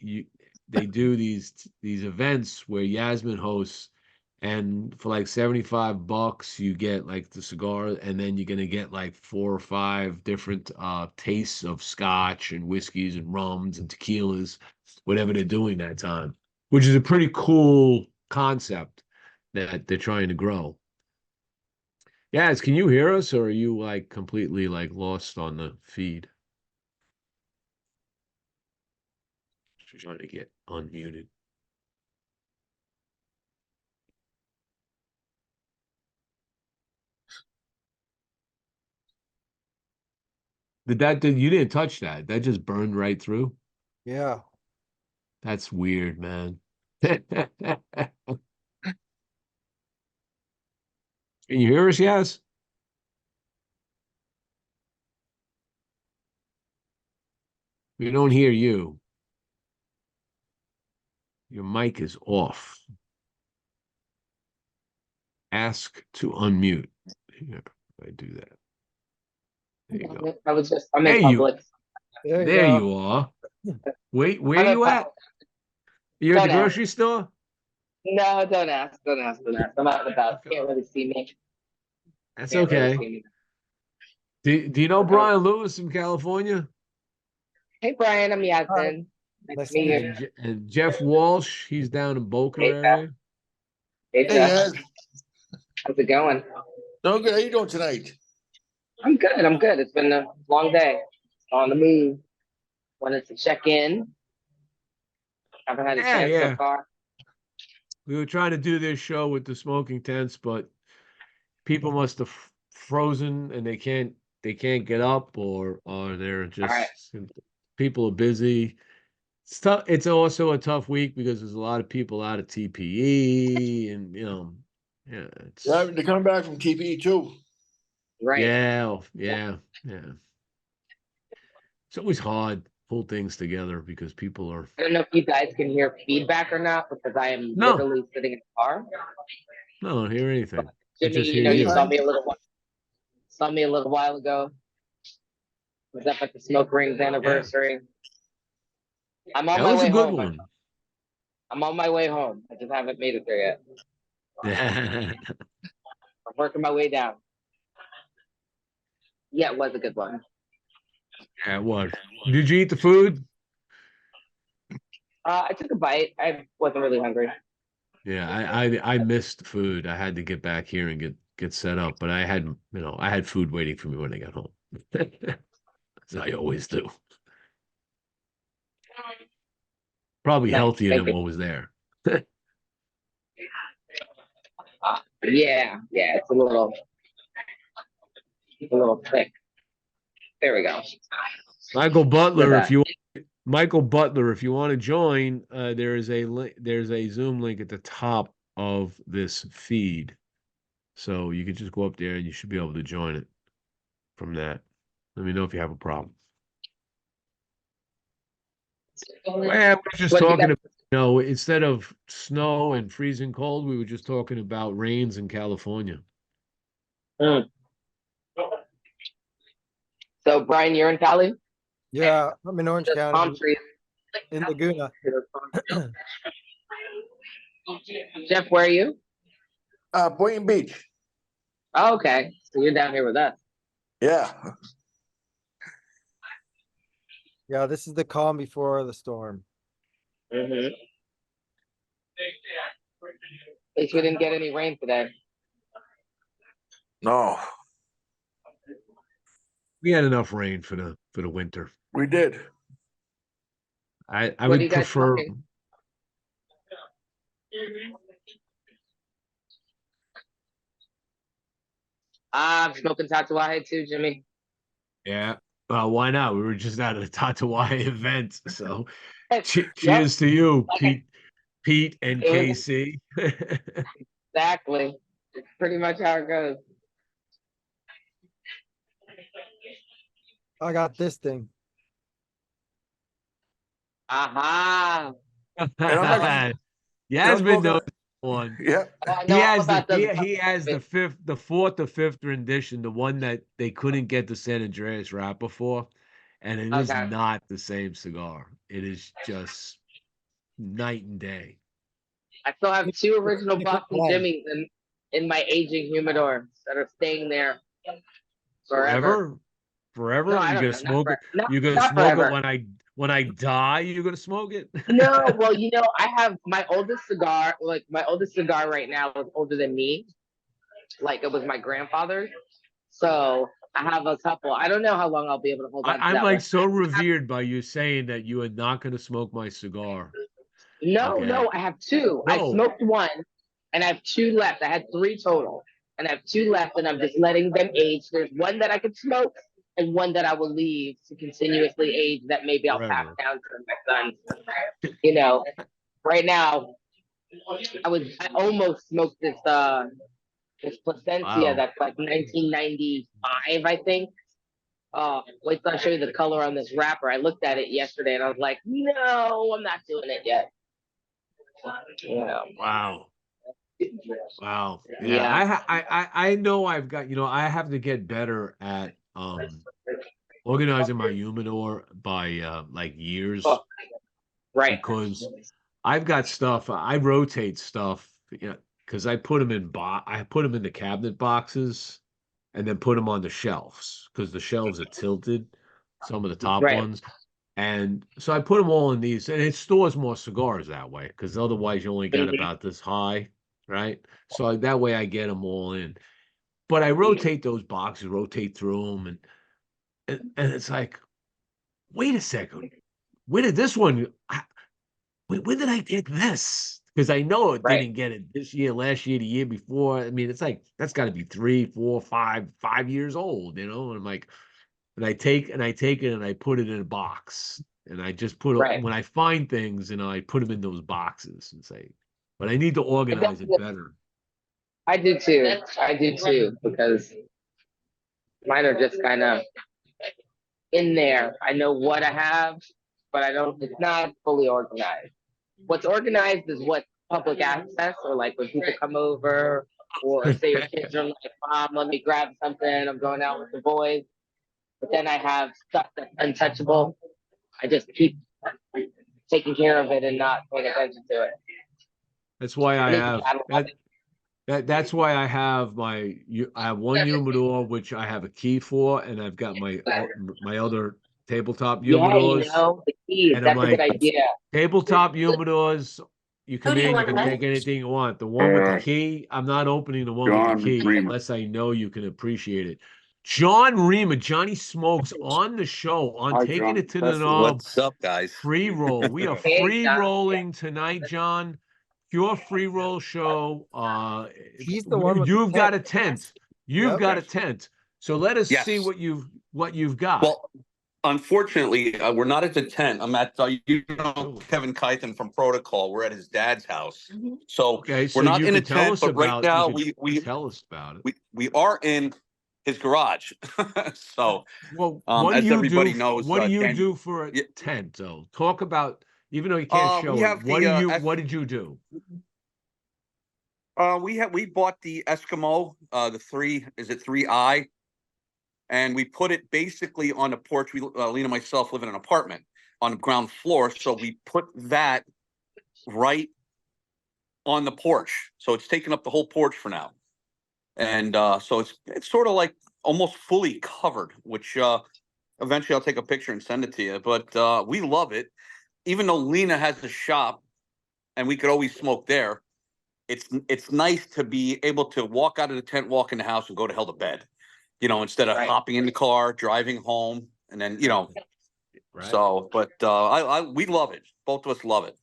do these events where Yasmin hosts. And for like $75, you get like the cigar, and then you're gonna get like 4 or 5 different tastes of scotch and whiskeys and rums and tequilas, whatever they're doing that time, which is a pretty cool concept that they're trying to grow. Yes, can you hear us, or are you like completely like lost on the feed? She's trying to get unmuted. You didn't touch that. That just burned right through. Yeah. That's weird, man. Can you hear us, yes? We don't hear you. Your mic is off. Ask to unmute. Here, I do that. There you go. I'm in public. There you are. Wait, where are you at? You're at the grocery store? No, don't ask. I'm out and about. Can't really see me. That's okay. Do you know Brian Lewis from California? Hey, Brian, I'm Hi. Yasmin. Nice Nice to meet to meet you. And Jeff Walsh, he's down in Boca Hey, Jeff. area. Hey, Hey, Jeff. guys. How's it going? No good. How you doing tonight? I'm good. I'm good. It's been a long day. On the move. Wanted to check in. Haven't had a Yeah, chance so yeah. far. We were trying to do this show with the smoking tents, but people must have frozen and they can't get up, or they're All right. just people are busy. It's tough. It's also a tough week because there's a lot of people out of TPE, and yeah, Yeah, they're coming back from TPE too. Right. yeah. It's always hard to pull things together because people are I don't know if you guys can hear feedback or not because I am no, literally sitting in the car. I don't hear anything. I Jimmy, just hear you you. saw me a little while ago. Was up at the Smoke Rings anniversary. I'm on That my was a way good home. one. I'm on my way home. I just haven't made it there yet. Yeah, I'm working my way down. Yeah, it was a good one. it was. Did you eat the food? I took a bite. I wasn't really hungry. Yeah, I missed the food. I had to get back here and get set up, but I had food waiting for me when I got home. As I always do. Probably Nice. healthier Thank than you. what was there. Yeah, it's a little thick. There we go. Michael Look Butler, at if you want to join, there's a Zoom link at the top of this feed. So you can just go up there and you should be able to join it from that. Let me know if you have a problem. that. Well, we're just What do you talking got? about, instead of snow and freezing cold, we were just talking about rains in California. Mm. So, Brian, you're in Cali? Yeah, I'm in Orange There's palm County trees. in Laguna. Jeff, where are you? Boynton Beach. Oh, okay. So you're down here with us. Yeah. Yeah, this is the calm before the storm. Mm-hmm. At least we didn't get any rain today. No, We had enough rain for the winter. we did. I What are would you guys prefer. smoking? I'm smoking Tatuaje too, Jimmy. Yeah. Why not? We were just out of the Tatawai event, so Yep. cheers to you, Pete and It was KC. exactly. It's pretty much how it goes. I got this thing. Aha. And I'm actually, Yasmin knows smoking. one. Yeah. Oh, I He know all has about those. he has the fourth or fifth rendition, the one that they couldn't get the San Andreas wrapper for, and it is Okay. not the same cigar. It is just night and day. I still have two original Different Boston blend. Jimmys in my aging humidor that are staying there forever. Forever? No, I You're don't gonna know. smoke it? You're gonna Not smoke it forever. when I die, you're gonna smoke it? No, well, I have my oldest cigar. Like my oldest cigar right now is older than me. Like it was my grandfather's. So I have a couple. I don't know how long I'll be able to hold on to I'm that like one. so revered by you saying that you are not gonna smoke my cigar. No, Okay. I have two. I No. smoked one, and I have two left. I had three total, and I have two left, and I'm just letting them age. There's one that I could smoke, and one that I will leave to continuously age. That maybe I'll pass Forever. down to my son. Right now, I almost smoked this Placencia Wow. that's like 1995, I think. Wait till I show you the color on this wrapper. I looked at it yesterday and I was like, no, I'm not doing it yet. Wow. Wow. Yeah. Yeah. I know I've got, I have to get better at organizing my humidor by like years, Oh, right. because I've got stuff. I rotate stuff, because I put them in the cabinet boxes, and then put them on the shelves because the shelves are tilted, some of the top Right. ones. And so I put them all in these, and it stores more cigars that way because otherwise you only get Mhm. about this high, right? So that way I get them all in. But I rotate those boxes, rotate through them, and it's like, wait a second, where did this one? When did I get this? Because I know it Right. didn't get it this year, last year, the year before. I mean, it's like that's got to be 3, 4, 5 years old, you know. And I'm like, and I take it and I put it in a box, and I just put it Right. when I find things, you know, I put them in those boxes and say, but I need to organize it better. I do too. I do too because mine are just kind of in there. I know what I have, but I don't. It's not fully organized. What's organized is what's public access, or like when people come over, or say your kids are like, "Mom, let me grab something. I'm going out with the boys." But then I have stuff that's untouchable. I just keep taking care of it and not paying attention to it. That's why I I need to have catalog it. that's why I have I have one humidor which I have a key for, and I've got my other tabletop Yeah, humidors, the keys. and I'm That's a good like, idea. tabletop humidors, you come in, you can take anything you want. The one with the key, I'm not opening the one with the John key Rima. unless I know you can appreciate it. John Rima, Johnny Smokes on the show on Hi, Taking John. It to the Knob What's up, guys? free roll. We are Hey, free John. rolling tonight, John. Pure free roll show. He's the one with the You've got a tent. tent. You've Yep. got a tent. So let us see Yes. what you've got. Well, unfortunately, we're not at the tent. I'm at Kevin Kythen from Protocol. We're at his dad's house. So Okay, so we're not you in a could tell tent, us but right about now you could we tell us about it. we are in his garage. So Well, what do as you everybody do? knows, What do you Dan, do for a yeah, tent, though? Talk about, even though you can't we show it. have What the do you? What did you do? we bought the Eskimo, the 3i, and we put it basically on the porch. Lena and myself live in an apartment on the ground floor, so we put that right on the porch. So it's taking up the whole porch for now, and so it's sort of like almost fully covered. Which eventually I'll take a picture and send it to you. But we love it, even though Lena has a shop, and we could always smoke there. It's nice to be able to walk out of the tent, walk in the house, and go to hell to bed. Instead of Right. hopping in the car, driving home, and then Right. So, but we love it. Both of us love it.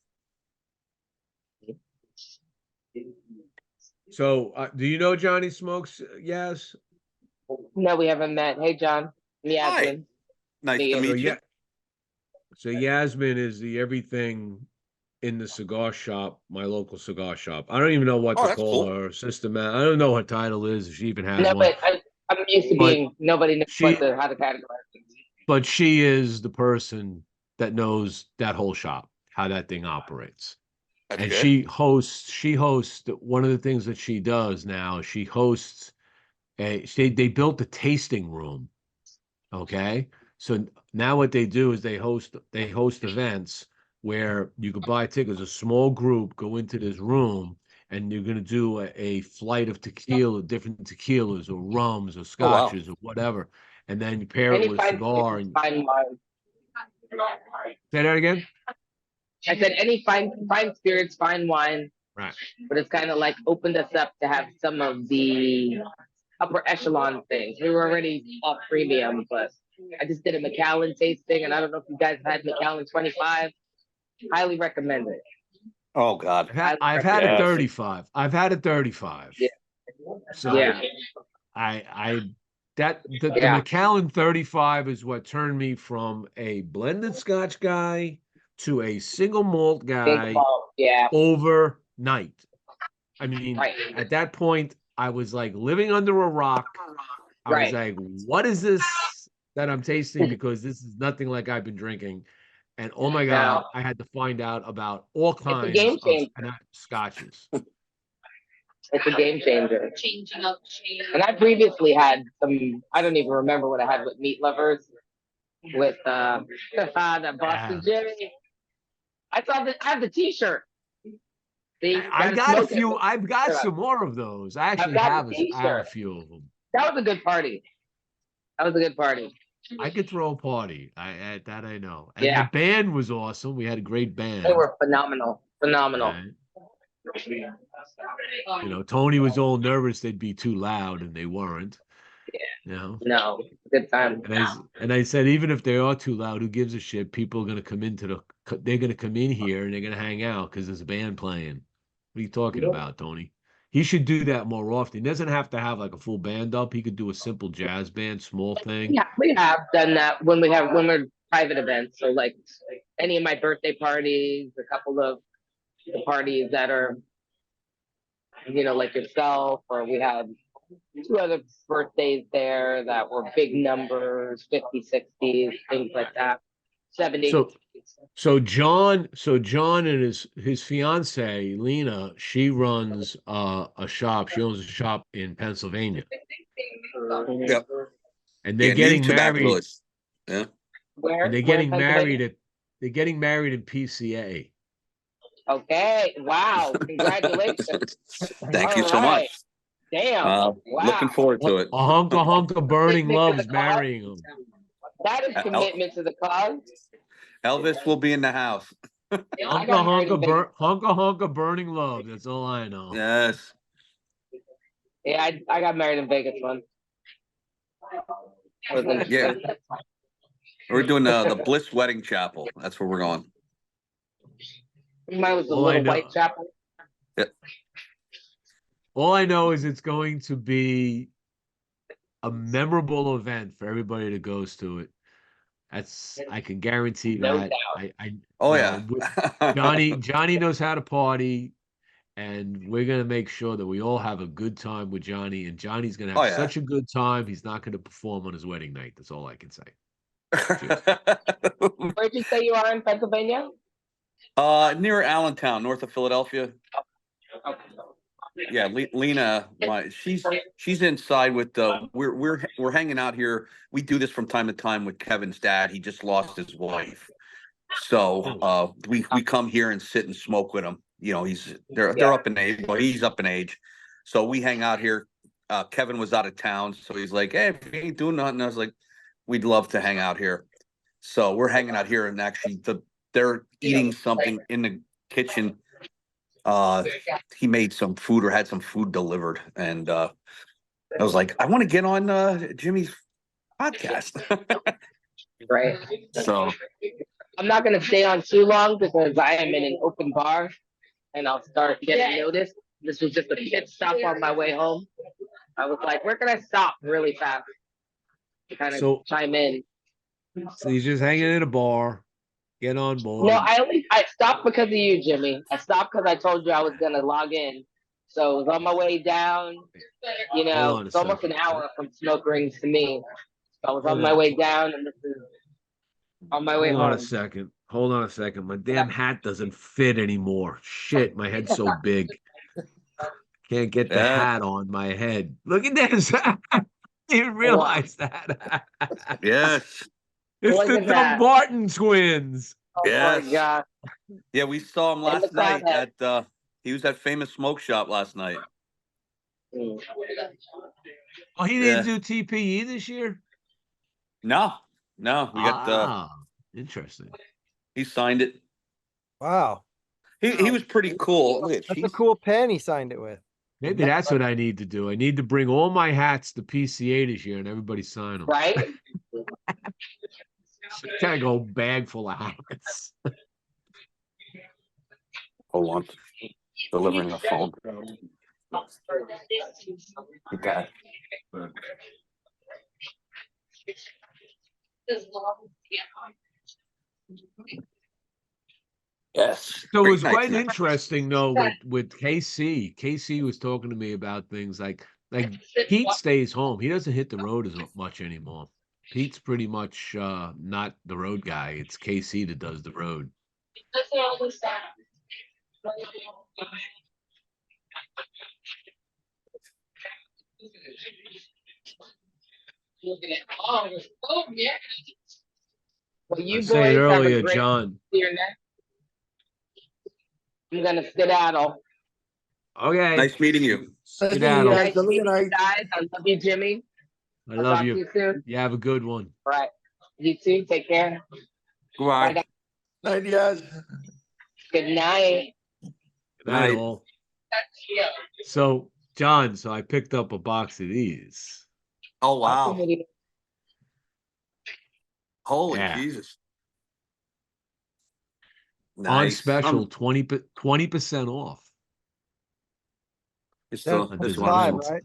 So, do you know Johnny Smokes? Yes. No, we haven't met. Hey, John. Hi. Yasmin. Nice to So, meet you. yeah. So Yasmin is the everything in the cigar shop, my local cigar shop. I don't even know what Oh, to that's call cool. her system. I don't know what title is, if she even has No, one. but I'm used to But being nobody knows she, how to categorize things. but she is the person that knows that whole shop, how that thing operates. That's And good. she hosts one of the things that she does now. She hosts they built a tasting room. Okay. So now what they do is they host events where you could buy tickets, a small group go into this room, and you're going to do a flight of tequila, different tequilas or rums or Oh, wow. scotches or whatever. And then you pair it Any with a fine cigar spirits, and fine wine. say that again. I said any fine spirits, fine wine. Right. But it's kind of like opened us up to have some of the upper echelon things. We were already off premium, but I just did a Macallan tasting, and I don't know if you guys had Macallan 25. Highly recommend it. Oh, God. I've had a Yeah. 35. I've had a 35. Yeah. So Yeah. the Yeah. Macallan 35 is what turned me from a blended Scotch guy to a single malt guy Yeah. overnight. I mean, Right. at that point, I was like living under a rock. I was Right. like, what is this that I'm tasting? Because this is nothing like I've been drinking. And oh my God, I had to find out about all It's a kinds game of changer. scotches. It's a game changer. And I previously had some. I don't even remember what I had with Meat Lovers, with the Boston Jerry. I saw that. I have the T-shirt. See, I gotta got a smoke it. few. I've got some more of those. I actually got have the I have a T-shirt. few of them. That was a good party. That was a good party. I could throw a party. That I know. And the Yeah. band was awesome. We had a great They band. were phenomenal. Phenomenal. Right? You know, Tony was all nervous they'd be too loud, and they weren't. Yeah. You know, No, good time. and I said, even if they are too loud, who gives a shit? People are gonna come they're gonna come in here and they're gonna hang out because there's a band playing. What are you talking about, Tony? He should do that more often. He doesn't have to have like a full band up. He could do a simple jazz band, small thing. Yeah, we have done that when we're private events. So like any of my birthday parties, a couple of the parties that are, like yourself, or we had 2 other birthdays there that were big numbers, 50, 60s, things like that. 70. So John and his fiance Lena, she runs a shop. She owns a shop in Pennsylvania, Yep. and they're Yeah, new getting married. tobacconist. Yeah. Where? And they're Where in getting married Pennsylvania? they're getting married in PCA. Okay. Wow. Congratulations. Thank you All so right. much. Damn. Wow. Looking forward to it. A hunk of burning Commitment to love's the cause. marrying him. That is commitment to the cause. Elvis will be in the house. I got married in Vegas. Hunk of burning love. That's all I know. Yes. Yeah, I got married in Vegas once. It was interesting. Yeah. We're doing the Bliss Wedding Chapel. That's where we're going. Mine was the All I little know- white chapel. All I know is it's going to be a memorable event for everybody that goes to it. I can guarantee No that. doubt. Oh, you yeah. know, Johnny knows how to party, and we're gonna make sure that we all have a good time with Johnny. And Johnny's gonna have Oh, yeah. such a good time. He's not gonna perform on his wedding night. That's all I can say. Where'd you say you are in Pennsylvania? Near Allentown, north of Philadelphia. Okay. Yeah, Lena, she's inside with we're hanging out here. We do this from time to time with Kevin's dad. He just lost his wife, so we come here and sit and smoke with him. You know, they're up in age, but he's up in age, so we hang out here. Kevin was out of town, so he's like, "Hey, if you ain't doing nothing," I was like, "We'd love to hang out here." So we're hanging out here, and actually, they're eating something in the kitchen. He made some food or had some food delivered, and I was like, I want to get on Jimmy's podcast. Right. So I'm not gonna stay on too long because I am in an open bar and I'll start getting noticed. This was just a pit stop on my way home. I was like, where can I stop really fast to kind of chime in? So he's just hanging in a bar. Get on board. No, I stopped because of you, Jimmy. I stopped because I told you I was gonna log in. So it was on my way down. It's almost an hour from Smoke Rings to me. So I was on my way down, and this is on my way home. Hold on a second. My damn hat doesn't fit anymore. Shit, my head's so big. Can't get the hat on my head. Look at this. I didn't realize that. yes. It's the Dumbarton twins. Oh my God. Yeah, we saw him last night at he was at Famous Smoke Shop last night. Mm. Oh, he didn't do TPE this year? No. We got interesting. He signed it. Wow. He was pretty cool. That's a cool pen he signed it with. Maybe that's what I need to do. I need to bring all my hats to PCA this year and everybody sign them. Right? Gotta go bag full of hats. Hold on. Delivering the phone. Okay. Yes. So it was quite interesting though with KC. KC was talking to me about things like Pete stays home. He doesn't hit the road as much anymore. Pete's pretty much not the road guy. It's KC that does the road. Well, you I boys said earlier, have a great John. year next. I'm gonna skedaddle. Okay. Nice meeting you. Nice meeting you Skedaddle. guys. Nice Have a good meeting you night. guys. I love you, Jimmy. I I'll love talk to you. you soon. You have a good one. All right. You too. Take care. Bye, Goodbye. guys. Night, guys. Good night. Good night, Night. all. So, John, so I picked up a box of these. Oh, wow. Okay. Holy Yeah. Jesus. On Nice. special, 20% off. It's That's the, on this 25, one. designs. right?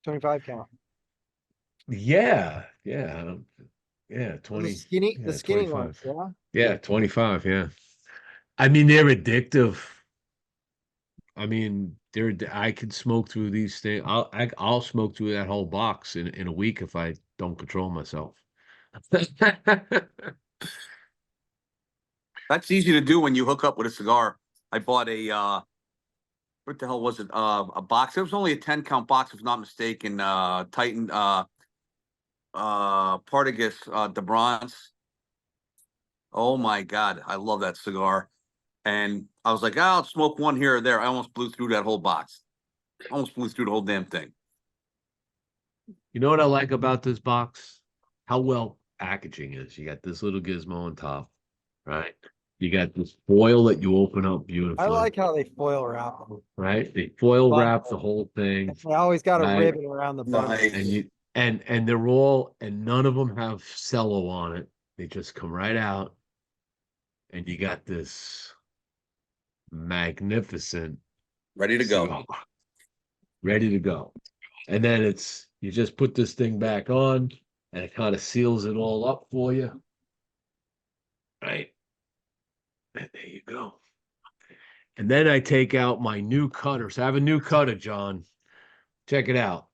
25 count. Yeah. Yeah. 20. The Yeah, skinny ones, 25. yeah. Yeah, 25. Yeah. I mean, they're addictive. I mean, I could smoke through these things. I'll smoke through that whole box in a week if I don't control myself. That's easy to do when you hook up with a cigar. I bought a what the hell was it? A box. It was only a 10 count box, if not mistaken. Titan Partagas de Bronze. Oh my God, I love that cigar. And I was like, I'll smoke one here or there. I almost blew through that whole box. Almost blew through the whole damn thing. You know what I like about this box? How well packaging is. You got this little gizmo on top, right? You got this foil that you open up beautifully. I like how they foil wrap them. right? They foil But- wrap the whole thing, They always got a Right. ribbon around the button. Nice. and you and they're all and none of them have cello on it. They just come right out, and you got this magnificent Ready to go. cigar, ready to go. And then you just put this thing back on, and it kind of seals it all up for you, right? And there you go. And then I take out my new cutter. So I have a new cutter, John. Check it out.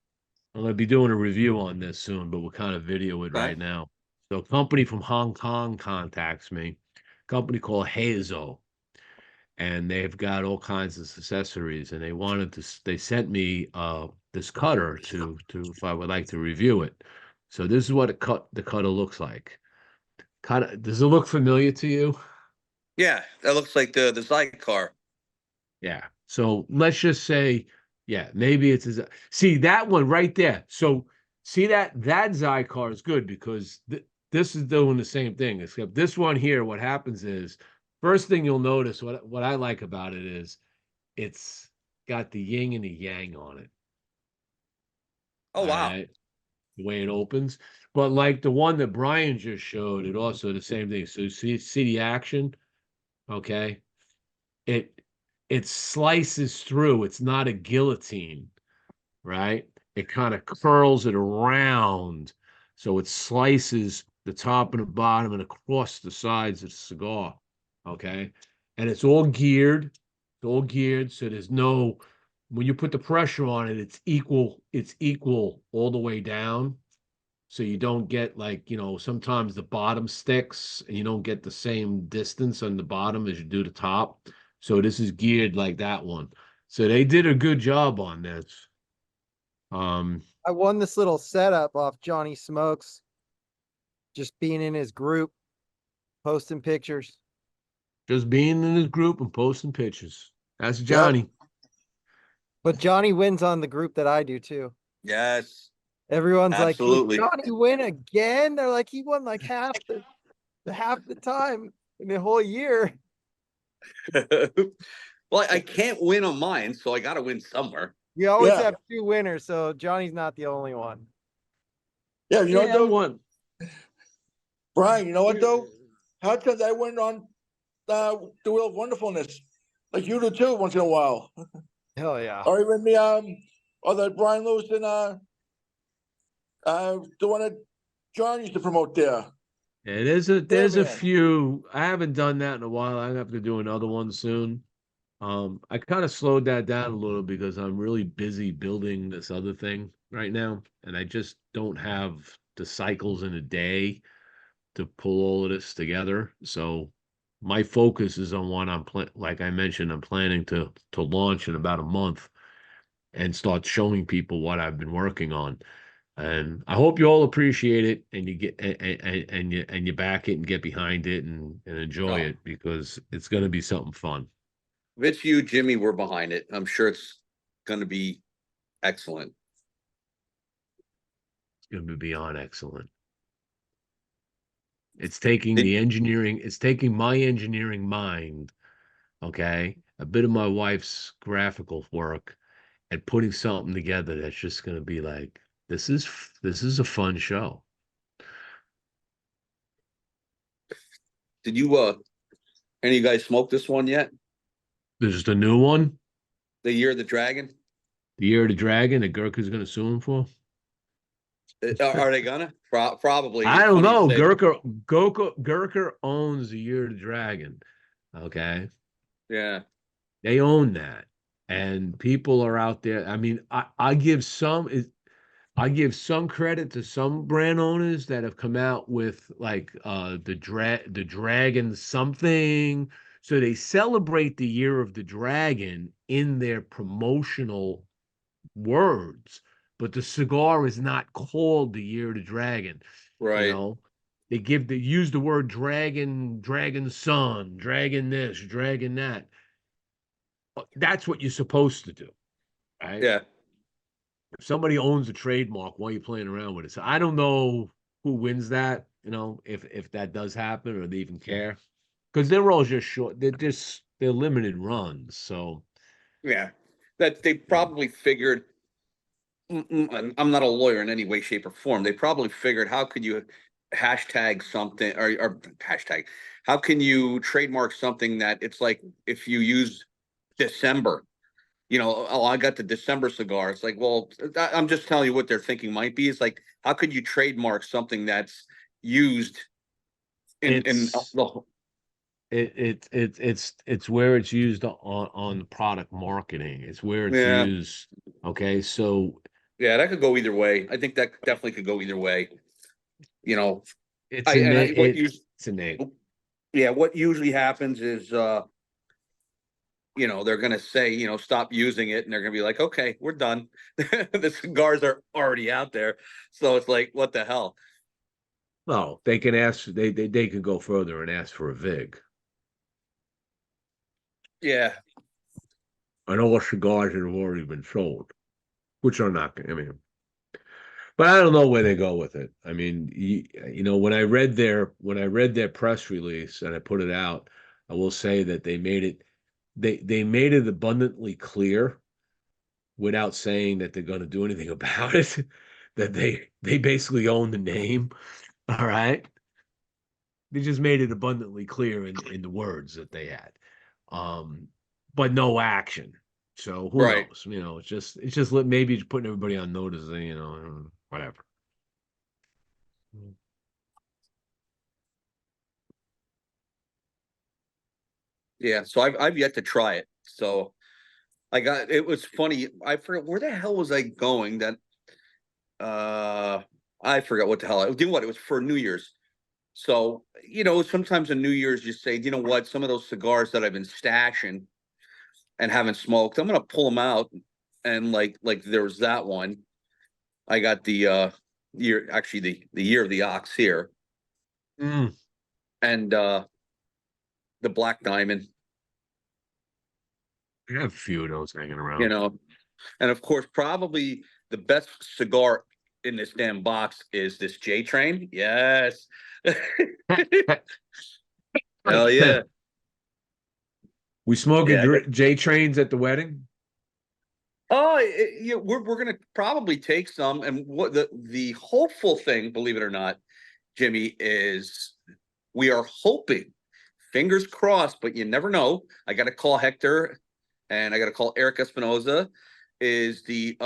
I'm going to be doing a review on this soon, but we'll kind of video it Okay. right now. So a company from Hong Kong contacts me, a company called Hazo, and they've got all kinds of accessories, and they sent me this cutter to if I would like to review it. So this is what the cutter looks like. Does it look familiar to you? Yeah, that looks like the Zycar. Yeah. So let's just say, yeah, maybe see that one right there. So see that Zycar is good because this is doing the same thing, except this one here, what happens is, first thing you'll notice, what I like about it is it's got the yin and the yang on it. Oh, wow. Alright? The way it opens. But like the one that Brian just showed, it also the same thing. So see the action, okay? It slices through. It's not a guillotine, right? It kind of curls it around. So it slices the top and the bottom and across the sides of the cigar. Okay. And it's all geared. It's all geared. So there's no, when you put the pressure on it, it's equal all the way down. So you don't get like, sometimes the bottom sticks and you don't get the same distance on the bottom as you do the top. So this is geared like that one. So they did a good job on this. I won this little setup off Johnny Smokes. Just being in his group, posting pictures. Just being in his group and posting pictures. That's Johnny. But Johnny wins on the group that I do too. Yes. Everyone's Absolutely. like, "Did Johnny win again?" They're like, "He won like half the time in the whole year." Well, I can't win on mine, so I got to win somewhere. We always Yeah. have two winners, so Johnny's not the only one. Yeah, you know what, Yeah, though? one. Brian, you know what, though? How comes I went on the Wheel of Wonderfulness? Like you do too, once in a while. Hell yeah. Or even or the Brian Lewis and the one that John used to promote there. Yeah, there's a man. few. I haven't done that in a while. I have to do another one soon. I kind of slowed that down a little because I'm really busy building this other thing right now, and I just don't have the cycles in a day to pull all of this together. So my focus is on one like I mentioned, I'm planning to launch in about a month and start showing people what I've been working on. And I hope you all appreciate it and you get and you back it and get behind it and enjoy Oh. it because it's going to be something fun. If it's you, Jimmy, we're behind it. I'm sure it's going to be excellent. It's going to be beyond excellent. It's taking Did- the engineering, it's taking my engineering mind, okay, a bit of my wife's graphical work, and putting something together that's just going to be like, this is a fun show. Did you any of you guys smoke this one yet? There's the new one, The Year of the Dragon? the Year of the Dragon, that Gurkha's going to sue him for. Are they gonna? Probably. I It's don't funny you know. say that. Gurkha owns the Year of the Dragon. Okay. Yeah. They own that. And people are out there. I mean, I give some credit to some brand owners that have come out with like the dragon something. So they celebrate the Year of the Dragon in their promotional words, but the cigar is not called the Year of the Dragon. You Right. know, they use the word dragon, dragon son, dragon this, dragon that. That's what you're supposed to do, right? Yeah. If somebody owns a trademark, why are you playing around with it? So I don't know who wins that, if that does happen or they even care. Because they're all just short, they're limited runs. So Yeah. That they probably figured. I'm not a lawyer in any way, shape, or form. They probably figured, how could you hashtag something, or hashtag? How can you trademark something that it's like if you use December? Oh, I got the December cigar. It's like, well, I'm just telling you what they're thinking might be. It's like, how could you trademark something that's used in it's the it's where it's used on product marketing. It's where it's yeah, used. Okay, so yeah, that could go either way. I think that definitely could go either way. You know, it's I a and I what you it's a name. yeah, what usually happens is they're gonna say, stop using it, and they're gonna be like, okay, we're done. The cigars are already out there. So it's like, what the hell? Oh, they can ask. They can go further and ask for a vig. Yeah, I know what cigars that have already been sold, which are not. I mean, but I don't know where they go with it. I mean, when I read their press release and I put it out, I will say that they made it abundantly clear without saying that they're going to do anything about it. That they basically own the name. All right. They just made it abundantly clear in the words that they had. But no action. So who right. knows? It's just maybe just putting everybody on notice, whatever. Yeah, so I've yet to try it. So it was funny. I forgot where the hell was I going that I forgot what the hell. It was for New Year's. So, sometimes on New Year's you say, you know what, some of those cigars that I've been stashing and haven't smoked, I'm gonna pull them out. And like there was that one. I got the the Year of the Ox here, Mm, and the Black Diamond, I have a few of those hanging you around. know. And of course, probably the best cigar in this damn box is this J Train. Yes. Hell yeah. We smoking Yeah. J trains at the wedding. Oh, yeah, we're gonna probably take some, and what the hopeful thing, believe it or not, Jimmy, is we are hoping, fingers crossed, but you never know. I got to call Hector, and I got to call Eric Espinoza. Is the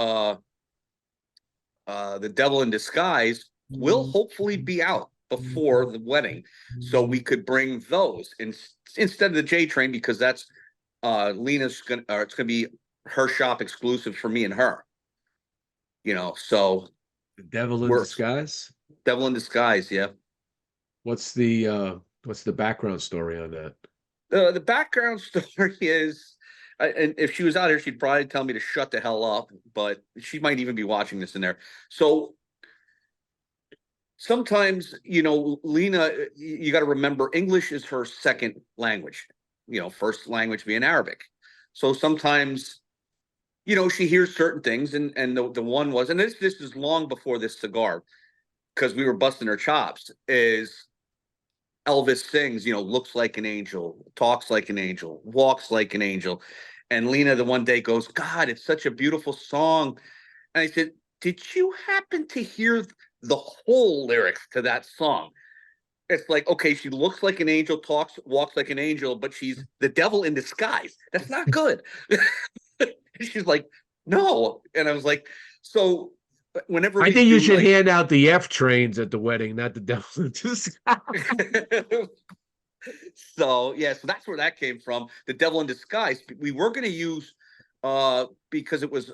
Devil in Disguise will hopefully be out before the wedding, so we could bring those instead of the J Train, because that's Lena's gonna, or it's gonna be her shop exclusive for me and her. So The Devil in we're Disguise. Devil in Disguise, yeah. What's the background story on that? The background story is, and if she was out here, she'd probably tell me to shut the hell up, but she might even be watching this in there. So sometimes, Lena, you got to remember, English is her second language, first language being Arabic. So sometimes, she hears certain things, and the one was, and this is long before this cigar, because we were busting her chops, is Elvis sings, looks like an angel, talks like an angel, walks like an angel. And Lena, the one day, goes, God, it's such a beautiful song. And I said, did you happen to hear the whole lyrics to that song? It's like, okay, she looks like an angel, talks, walks like an angel, but she's the devil in disguise. That's not good. She's like, no. And I was like, so whenever I we think you do should like, hand out the F trains at the wedding, not the devil in disguise. so yeah, so that's where that came from. The devil in disguise. We were going to use, because it was,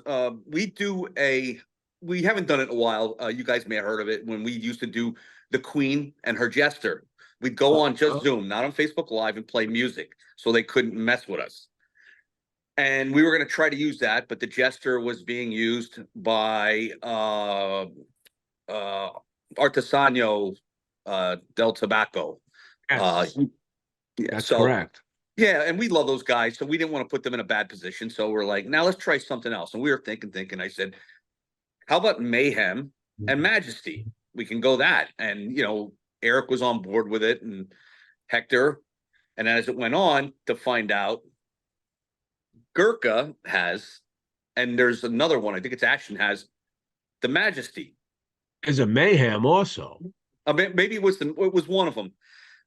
we haven't done it in a while. You guys may have heard of it when we used to do the Queen and her jester. We'd go on just Zoom, not on Facebook Live, and play music so they couldn't mess with us. And we were going to try to use that, but the jester was being used by Artesano del Tobacco. Yes, Yeah, that's so correct. yeah, and we love those guys, so we didn't want to put them in a bad position. So we're like, now let's try something else. And we were thinking. I said, how about Mayhem and Majesty? We can go that. And Eric was on board with it, and Hector. And as it went on, to find out, Gurkha has, and there's another one, I think it's Ashton, has the Majesty. There's a Mayhem also. Maybe it was one of them.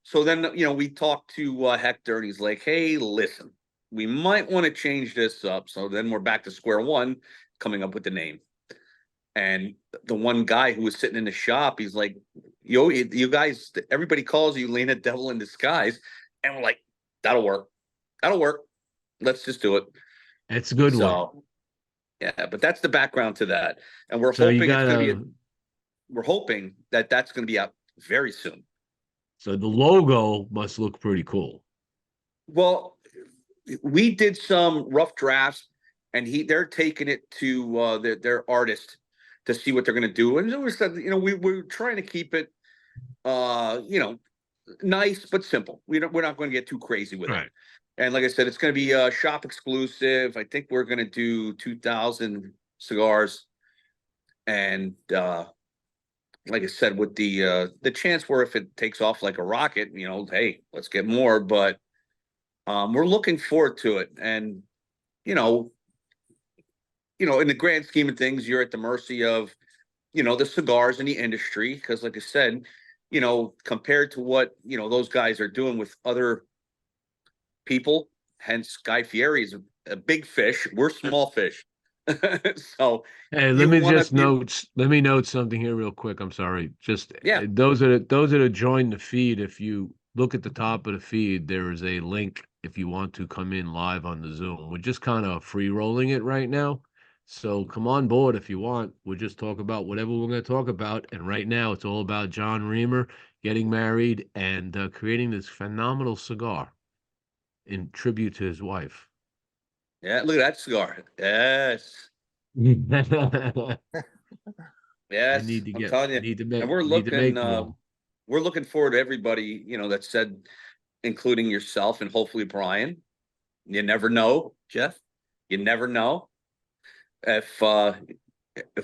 So then, we talked to Hector, and he's like, hey, listen, we might want to change this up. So then we're back to square one, coming up with the name. And the one guy who was sitting in the shop, he's like, yo, you guys, everybody calls you Lena Devil in Disguise. And we're like, that'll work. That'll work. Let's just do it. It's a good one. Yeah, but that's the background to that. And we're So hoping you gotta, it's going to be, we're hoping that that's going to be out very soon. so the logo must look pretty cool. Well, we did some rough drafts, and they're taking it to their artist to see what they're going to do. And we said, we're trying to keep it, nice but simple. We're not going to get too crazy with it. And like I said, it's going to be shop exclusive. I think we're going to do 2,000 cigars, and like I said, with the chance where if it takes off like a rocket, hey, let's get more. But we're looking forward to it. And in the grand scheme of things, you're at the mercy of the cigars in the industry, because like I said, compared to what those guys are doing with other people, hence Guy Fieri is a big fish. We're small fish. So hey, let me note something here real quick. I'm sorry. Just those that joined the feed, if you look at the top of the feed, there is a link if you want to come in live on the Zoom. We're just kind of free rolling it right now. So come on board if you want. We'll just talk about whatever we're going to talk about. And right now it's all about John Reamer getting married and creating this phenomenal cigar in tribute to his wife. Yeah, look at that cigar. Yes. Yes. I'm telling you. And we're looking forward to everybody, that said, including yourself and hopefully Brian. You never know, Jeff. You never know if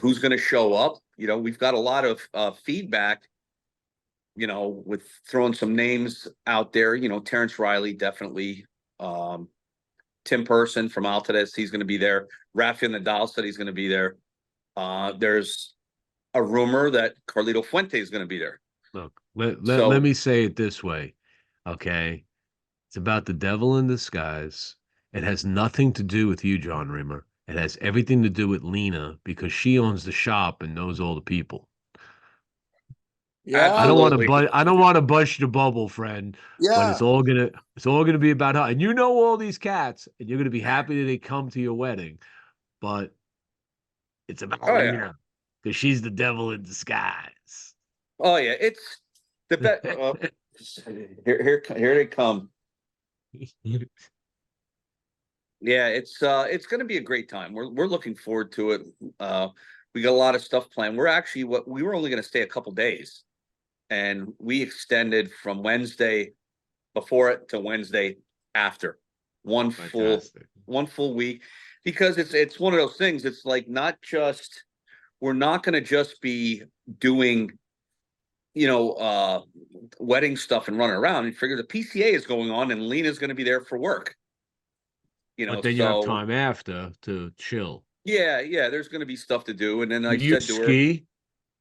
who's going to show up. We've got a lot of feedback, with throwing some names out there. Terrence Riley, definitely. Tim Person from Altadis, he's going to be there. Rafael Nadal said he's going to be there. There's a rumor that Carlito Fuente is going to be there. Look, let me say it this way, okay? It's about the devil in disguise. It has nothing to do with you, John Reamer. It has everything to do with Lena, because she owns the shop and knows all the people. Yeah, I don't want to bust your bubble, friend. Yeah, but it's all gonna be about her. And all these cats, and you're gonna be happy that they come to your wedding. But it's about Lena, because she's the devil in disguise. Oh yeah, it's the best. Here they come. Yeah, it's going to be a great time. We're looking forward to it. We got a lot of stuff planned. We were only going to stay a couple days, and we extended from Wednesday before it to Wednesday after. one Fantastic. full week, because it's one of those things. It's like, not just, we're not going to just be doing, wedding stuff and running around. And figure the PCA is going on, and Lena's going to be there for work. But then you have time after to chill. Yeah, there's going to be stuff to do. And then Do I you said to her, ski?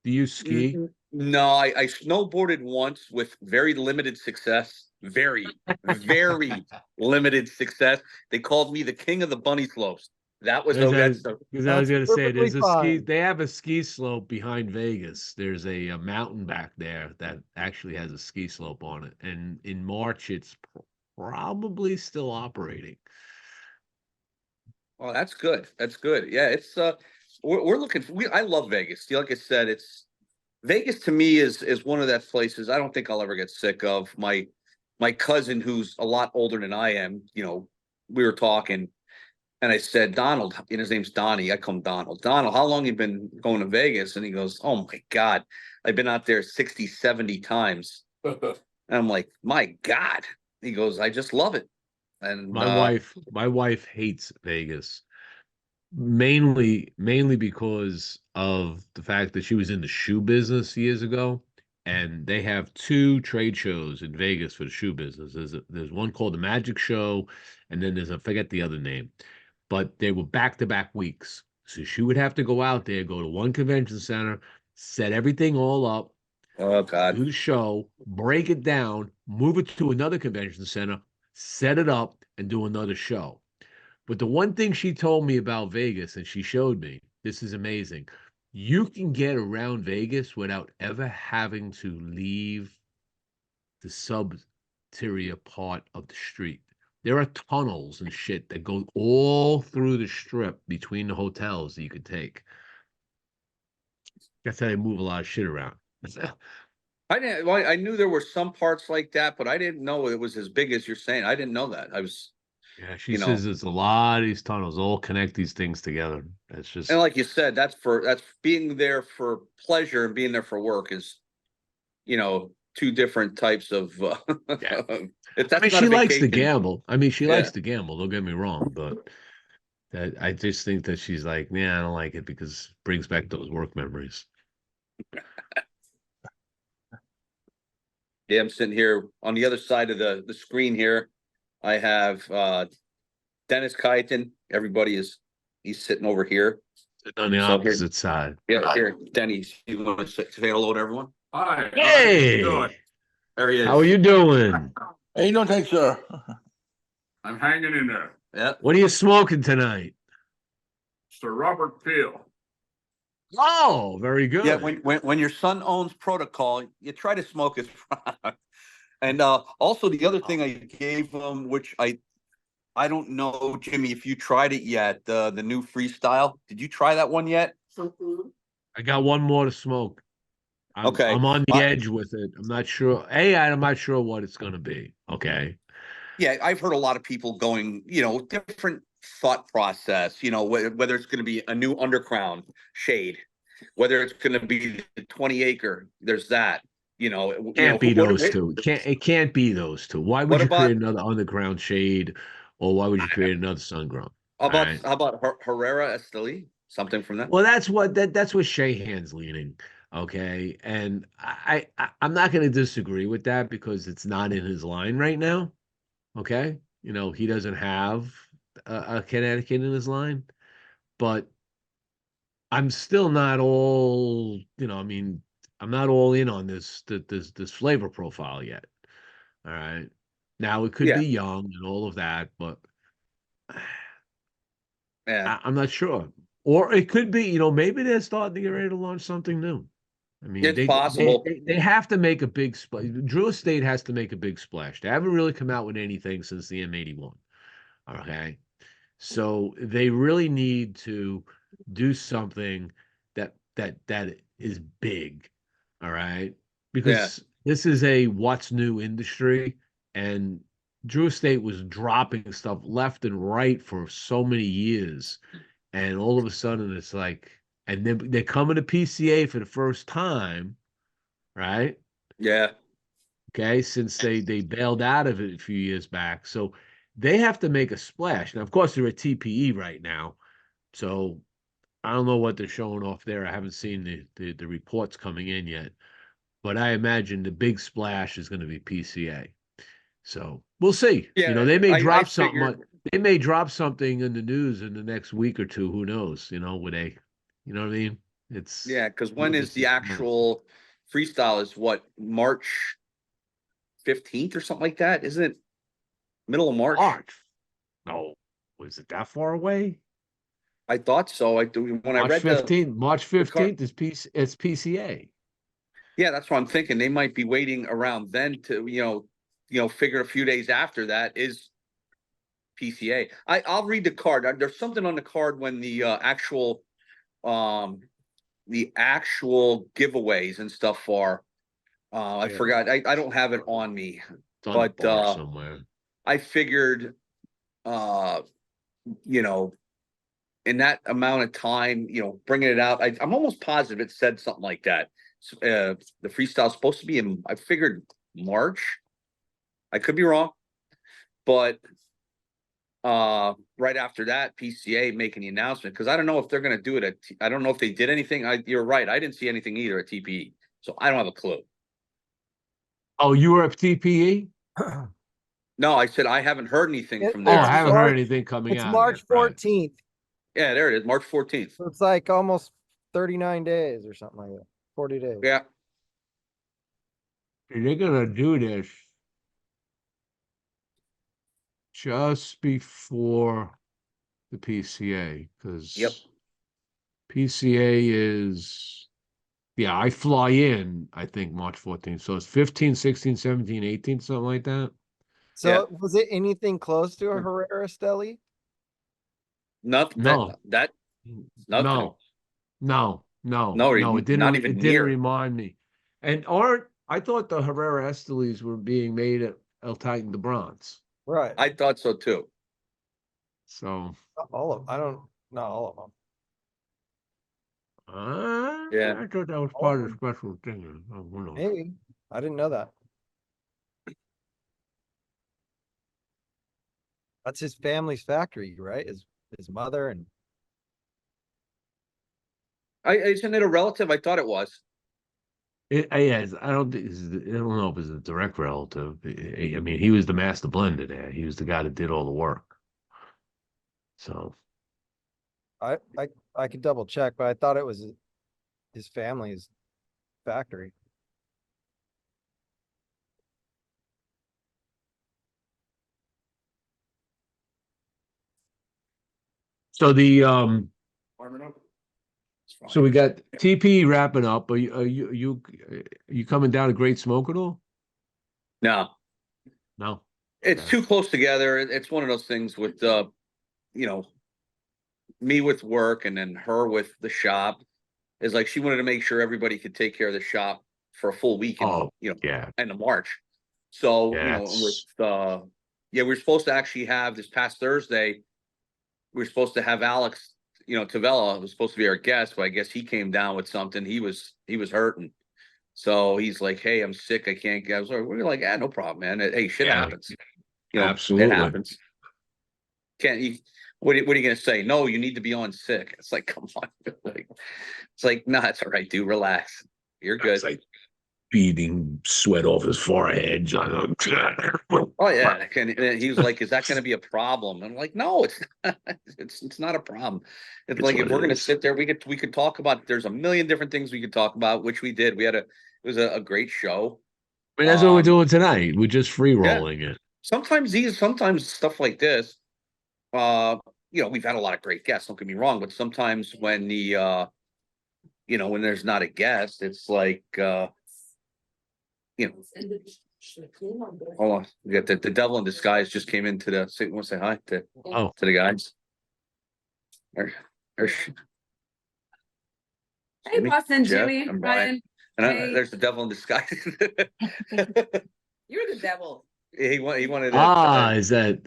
Do you ski? No, I snowboarded once with very limited success. Very, very limited success. They called me the king of the bunny slopes. That was Because I that's was That's going to say, there's perfectly a ski. fine. They have a ski slope behind Vegas. There's a mountain back there that actually has a ski slope on it, and in March it's probably still operating. well, that's good. That's good. Yeah, it's we're looking. I love Vegas. Like I said, it's Vegas to me is one of that places I don't think I'll ever get sick of. My cousin, who's a lot older than I am, we were talking, and I said, Donald, and his name's Donnie. I call him Donald. Donald, how long you been going to Vegas? And he goes, oh my God, I've been out there 60, 70 times. And I'm like, my God. He goes, I just love it. And My wife hates Vegas, mainly because of the fact that she was in the shoe business years ago, and they have two trade shows in Vegas for the shoe business. There's one called the Magic Show, and then I forget the other name, but they were back-to-back weeks. So she would have to go out there, go to one convention center, set everything all up, oh God. do the show, break it down, move it to another convention center, set it up, and do another show. But the one thing she told me about Vegas, and she showed me, this is amazing. You can get around Vegas without ever having to leave the subterior part of the street. There are tunnels and shit that go all through the strip between the hotels that you could take. That's how they move a lot of shit around. I didn't. Well, I knew there were some parts like that, but I didn't know it was as big as you're saying. I didn't know that. I was, Yeah, she says it's a lot of these tunnels all connect these things together. It's just, and like you said, that's being there for pleasure and being there for work is, two different types of. Yeah. That's I mean, not she a likes to vacation. gamble. I mean, she Yeah. likes to gamble. Don't get me wrong, but that I just think that she's like, yeah, I don't like it because it brings back those work memories. Yeah, I'm sitting here on the other side of the screen here. I have Dennis Kyton. He's sitting over here. On the So here- opposite side. Yeah, here, Denny's. You want to say hello to everyone? Hi. Hey, There he is. how are you doing? Hey, no thanks, sir. I'm hanging in there. Yeah. What are you smoking tonight? Sir Robert Peel. Oh, very good. Yeah, when your son owns Protocol, you try to smoke his product. And also the other thing I gave him, which I don't know, Jimmy, if you tried it yet, the new Freestyle. Did you try that one yet? I got one more to smoke. Okay. I'm on the edge with it. I'm not sure. I'm not sure what it's going to be. Okay. Yeah, I've heard a lot of people going, different thought process, whether it's going to be a new underground shade, whether it's going to be the 20 acre, there's that, Can't be those two. It can't be those two. Why would you create another underground shade, or why would you create another sunground? How about Herrera Esteli? Something from that? Well, that's what Shahan's leaning. Okay. And I'm not going to disagree with that because it's not in his line right now. Okay. He doesn't have a Connecticut in his line, but I'm still not all, I mean, I'm not all in on this flavor profile yet. All right. Now it could be young and all of that, but yeah, I'm not sure. Or it could be, maybe they're starting to get ready to launch something new. I mean, it's possible. They have to make a big splash. Drew Estate has to make a big splash. They haven't really come out with anything since the M81. Okay. So they really need to do something that is big. All right. Because this is a what's new industry, and Drew Estate was dropping stuff left and right for so many years. And all of a sudden it's like, and then they're coming to PCA for the first time, right? Yeah. Okay, since they bailed out of it a few years back. So they have to make a splash. Now, of course, they're at TPE right now, so I don't know what they're showing off there. I haven't seen the reports coming in yet, but I imagine the big splash is going to be PCA. So we'll see. Yeah, They may I drop something. figured- They may drop something in the news in the next week or two. Who knows? Would they? You know what I mean? It's Yeah, because when is it's the actual freestyle? Is what, March 15th or something like that? Isn't it middle of March? March. No, was it that far away? I thought so. I do when I March read 15th. March car- 15th is It's PCA. yeah, that's what I'm thinking. They might be waiting around then to figure a few days after that is PCA. I'll read the card. There's something on the card when the actual giveaways and stuff are. I Yeah. forgot. I don't have it on me, It's on but the bar somewhere. I figured, in that amount of time, bringing it out, I'm almost positive it said something like that. The freestyle's supposed to be in, I figured, March. I could be wrong, but right after that, PCA making the announcement, because I don't know if they're going to do it I don't know if they did anything. You're right. I didn't see anything either at TPE, so I don't have a clue. Oh, you were at TPE? No, I said I haven't heard anything from Oh, there. I haven't so- heard anything coming It's out. March yet, right. 14th. Yeah, there it is, March 14th. So it's like almost 39 days or something like that. 40 days. Yeah, They're gonna do this just before the PCA, because Yep. PCA is, yeah, I fly in, I think March 14th. So it's 15, 16, 17, 18, something like that. So Yeah. was it anything close to a Herrera Steli? nothing. No. That nothing. No, No, it didn't. not It even didn't near. remind me. And I thought the Herrera Esteles were being made at El Titan de Bronze. Right. I thought so too. So Not all of them. Yeah. I thought that was part of the special thing. Who knows? Maybe. I didn't know that. That's his family's factory, right? His mother and Isn't it a relative? I thought it was. Yes, I don't know if it's a direct relative. I mean, he was the master blender there. He was the guy that did all the work. So I could double check, but I thought it was his family's factory. So the Warming up. It's fine. so we got TP wrapping up. Are you coming down to Great Smoke at all? No, No. it's Okay. too close together. It's one of those things with me with work and then her with the shop. Is like she wanted to make sure everybody could take care of the shop for a full week Oh, end of March. So, Yeah, we were supposed to actually have this past Thursday, we were supposed to have Alex, Tavella was supposed to be our guest, but I guess he came down with something. He was hurting. So he's like, "Hey, I'm sick. I can't get." We're like, "Yeah, no problem, man. Hey, shit Yeah, happens. absolutely. It happens. Can't you? What are you going to say? No, you need to be on sick." It's like, come on. It's like, no, it's all right, dude. Relax. You're good. It's like beating sweat off his forehead. Oh yeah, and he was like, "Is that going to be a problem?" I'm like, "No, it's not. It's not a problem. It's It's like what if it we're going to is. sit there, we could talk about. There's a million different things we could talk about, which we did. It was a great show. I mean, that's what we're doing tonight. We're just free rolling it. Sometimes stuff like this. We've had a lot of great guests. Don't get me wrong, but sometimes when when there's not a guest, it's like hold on. We got the devil in disguise just came into the say. Want to say hi to the guys? Hey, Boston, Jeff, Jimmy, and Brian. Brian. And Hey. there's the devil in disguise. You're the devil. he wanted. Is that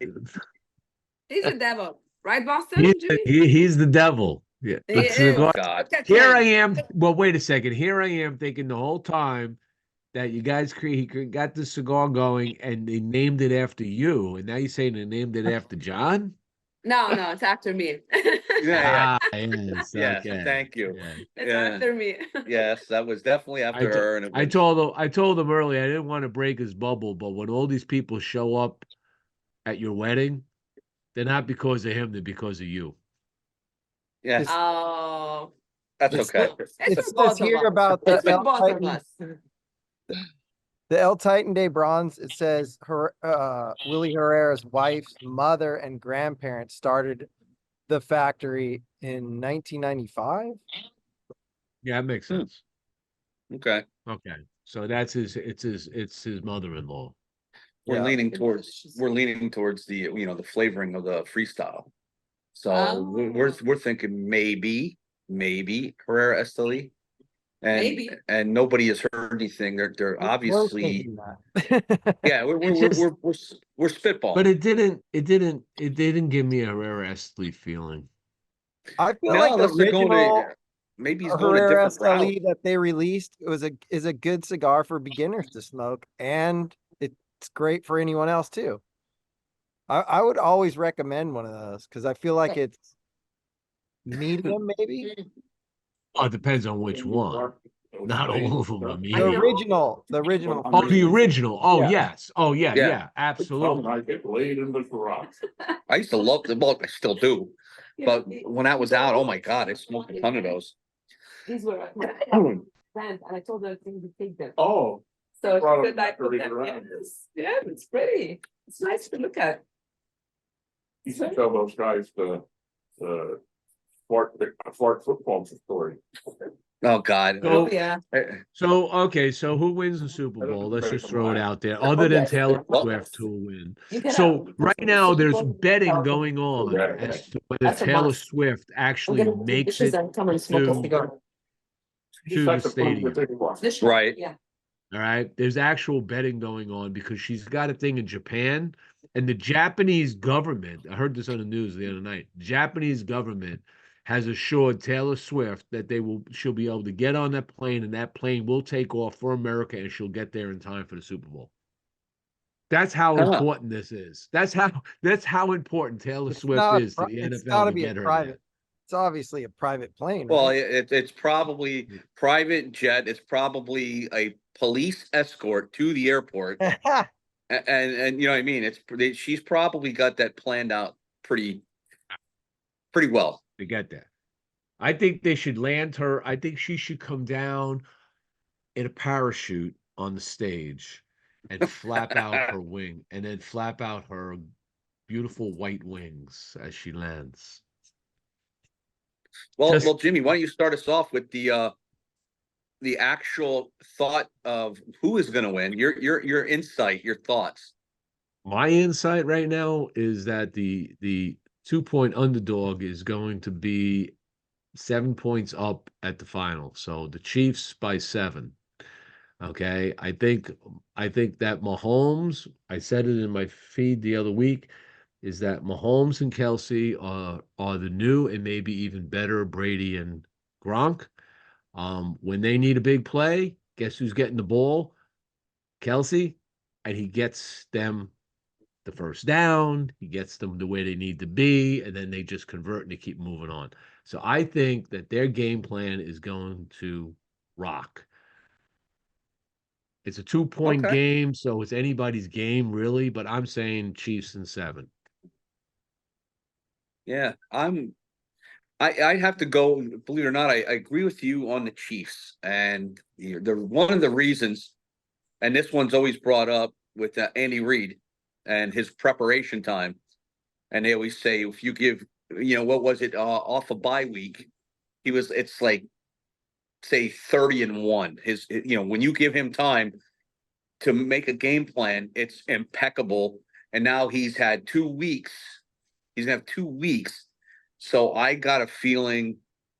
He's the devil, right, Boston, Jimmy? he's the devil? Yeah. He is. God. Catch Here him. I am. Well, wait a second. Here I am thinking the whole time that you guys got the cigar going and they named it after you, and now you're saying they named it after John? No, no, it's after me. Yeah, Yes, yes, okay. thank you. Yeah. It's Yeah. after me. Yes, that was definitely after her, and it I was told him earlier I didn't want to break his bubble, but when all these people show up at your wedding, they're not because of him, they're because of you. yes, Oh, that's It's- okay. it's It for says both of here us. about the It's for L both of Titan, us. the El Titan Day bronze. It says Willie Herrera's wife's mother and grandparents started the factory in 1995. Yeah, that makes sense. Okay, Okay. So it's his mother-in-law. we're Yeah. leaning towards the flavoring of the freestyle. So we're thinking maybe Herrera Esteli, and Maybe. and nobody has heard anything. They're We're obviously thinking that. yeah. We're spitballing. But it didn't give me a Herrera Estley feeling. I feel No, like the unless they're going original to maybe he's going a Herrera different route. SLE that they released is a good cigar for beginners to smoke, and it's great for anyone else too. I would always recommend one of those because I feel like it's medium, maybe. Oh, it depends on which one. Not all of them are The medium. original, the original. Oh, the original. Oh, Yeah. yes. Oh, yeah, Yeah. yeah, absolutely. I get laid in the garage. I used to love the well, I still do. But when that was out, oh my God, I smoked a ton of those. These were my friends, and I told her to take them. Oh, So brought she said them I put dirty them. around. Yes, yeah, it's pretty. It's nice to look at. you should tell those guys the fart football story. Oh God. So- Oh, yeah. So, okay, so who wins the Super Bowl? Let's just throw it out there. Other than Taylor Swift, who will win? You can So have- right now, there's betting going on Yeah. as to whether That's a Taylor must. Swift actually makes it Come and smoke a to- cigar. to the stadium. This Right. Yeah. All right. There's actual betting going on because she's got a thing in Japan, and the Japanese government, I heard this on the news the other night. Japanese government has assured Taylor Swift that she'll be able to get on that plane, and that plane will take off for America, and she'll get there in time for the Super Bowl. That's how Huh. important this is. That's how important Taylor Swift is to the It's NFL gotta to be get a her private. there. It's obviously a private plane. Well, Right? it's probably private jet. It's probably a police escort to the airport, and you know what I mean. She's probably got that planned out pretty well. To get there. I think they should land her. I think she should come down in a parachute on the stage and flap out her wing, and then flap out her beautiful white wings as she lands. Well, Just- Jimmy, why don't you start us off with the actual thought of who is going to win? Your insight, your thoughts. My insight right now is that the 2-point underdog is going to be 7 points up at the final. So the Chiefs by 7. Okay. I think that Mahomes, I said it in my feed the other week, is that Mahomes and Kelsey are the new and maybe even better Brady and Gronk. When they need a big play, guess who's getting the ball? Kelsey, and he gets them the first down. He gets them the way they need to be, and then they just convert and they keep moving on. So I think that their game plan is going to rock. It's a 2-point Okay. game, so it's anybody's game, really, but I'm saying Chiefs in 7. Yeah, I have to go. Believe it or not, I agree with you on the Chiefs, and the one of the reasons, and this one's always brought up with Andy Reid and his preparation time, and they always say if you give, what was it off a bye week, it's like say 30-1. When you give him time to make a game plan, it's impeccable. And now he's had 2 weeks. He's gonna have 2 weeks. So I got a feeling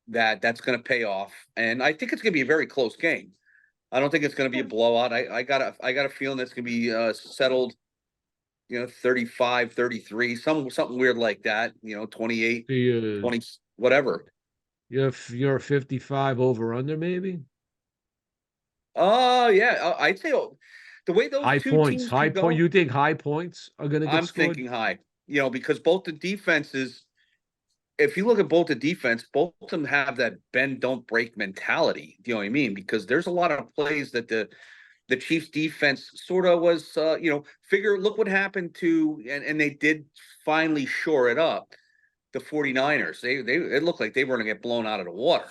that that's going to pay off, and I think it's going to be a very close game. I don't think it's going to be a blowout. I got a feeling that's going to be settled, 35-33, something weird like that. 28, 20, whatever. You're 55 over under, maybe. Oh yeah, I'd say the way those High two points, teams high keep point. going, You think high points are going to get I'm scored? thinking high. Because both the defenses, if you look at both the defense, both of them have that bend don't break mentality. Do you know what I mean? Because there's a lot of plays that the Chiefs defense sort of was, figure, look what happened to, and they did finally shore it up. The 49ers, it looked like they were going to get blown out of the water.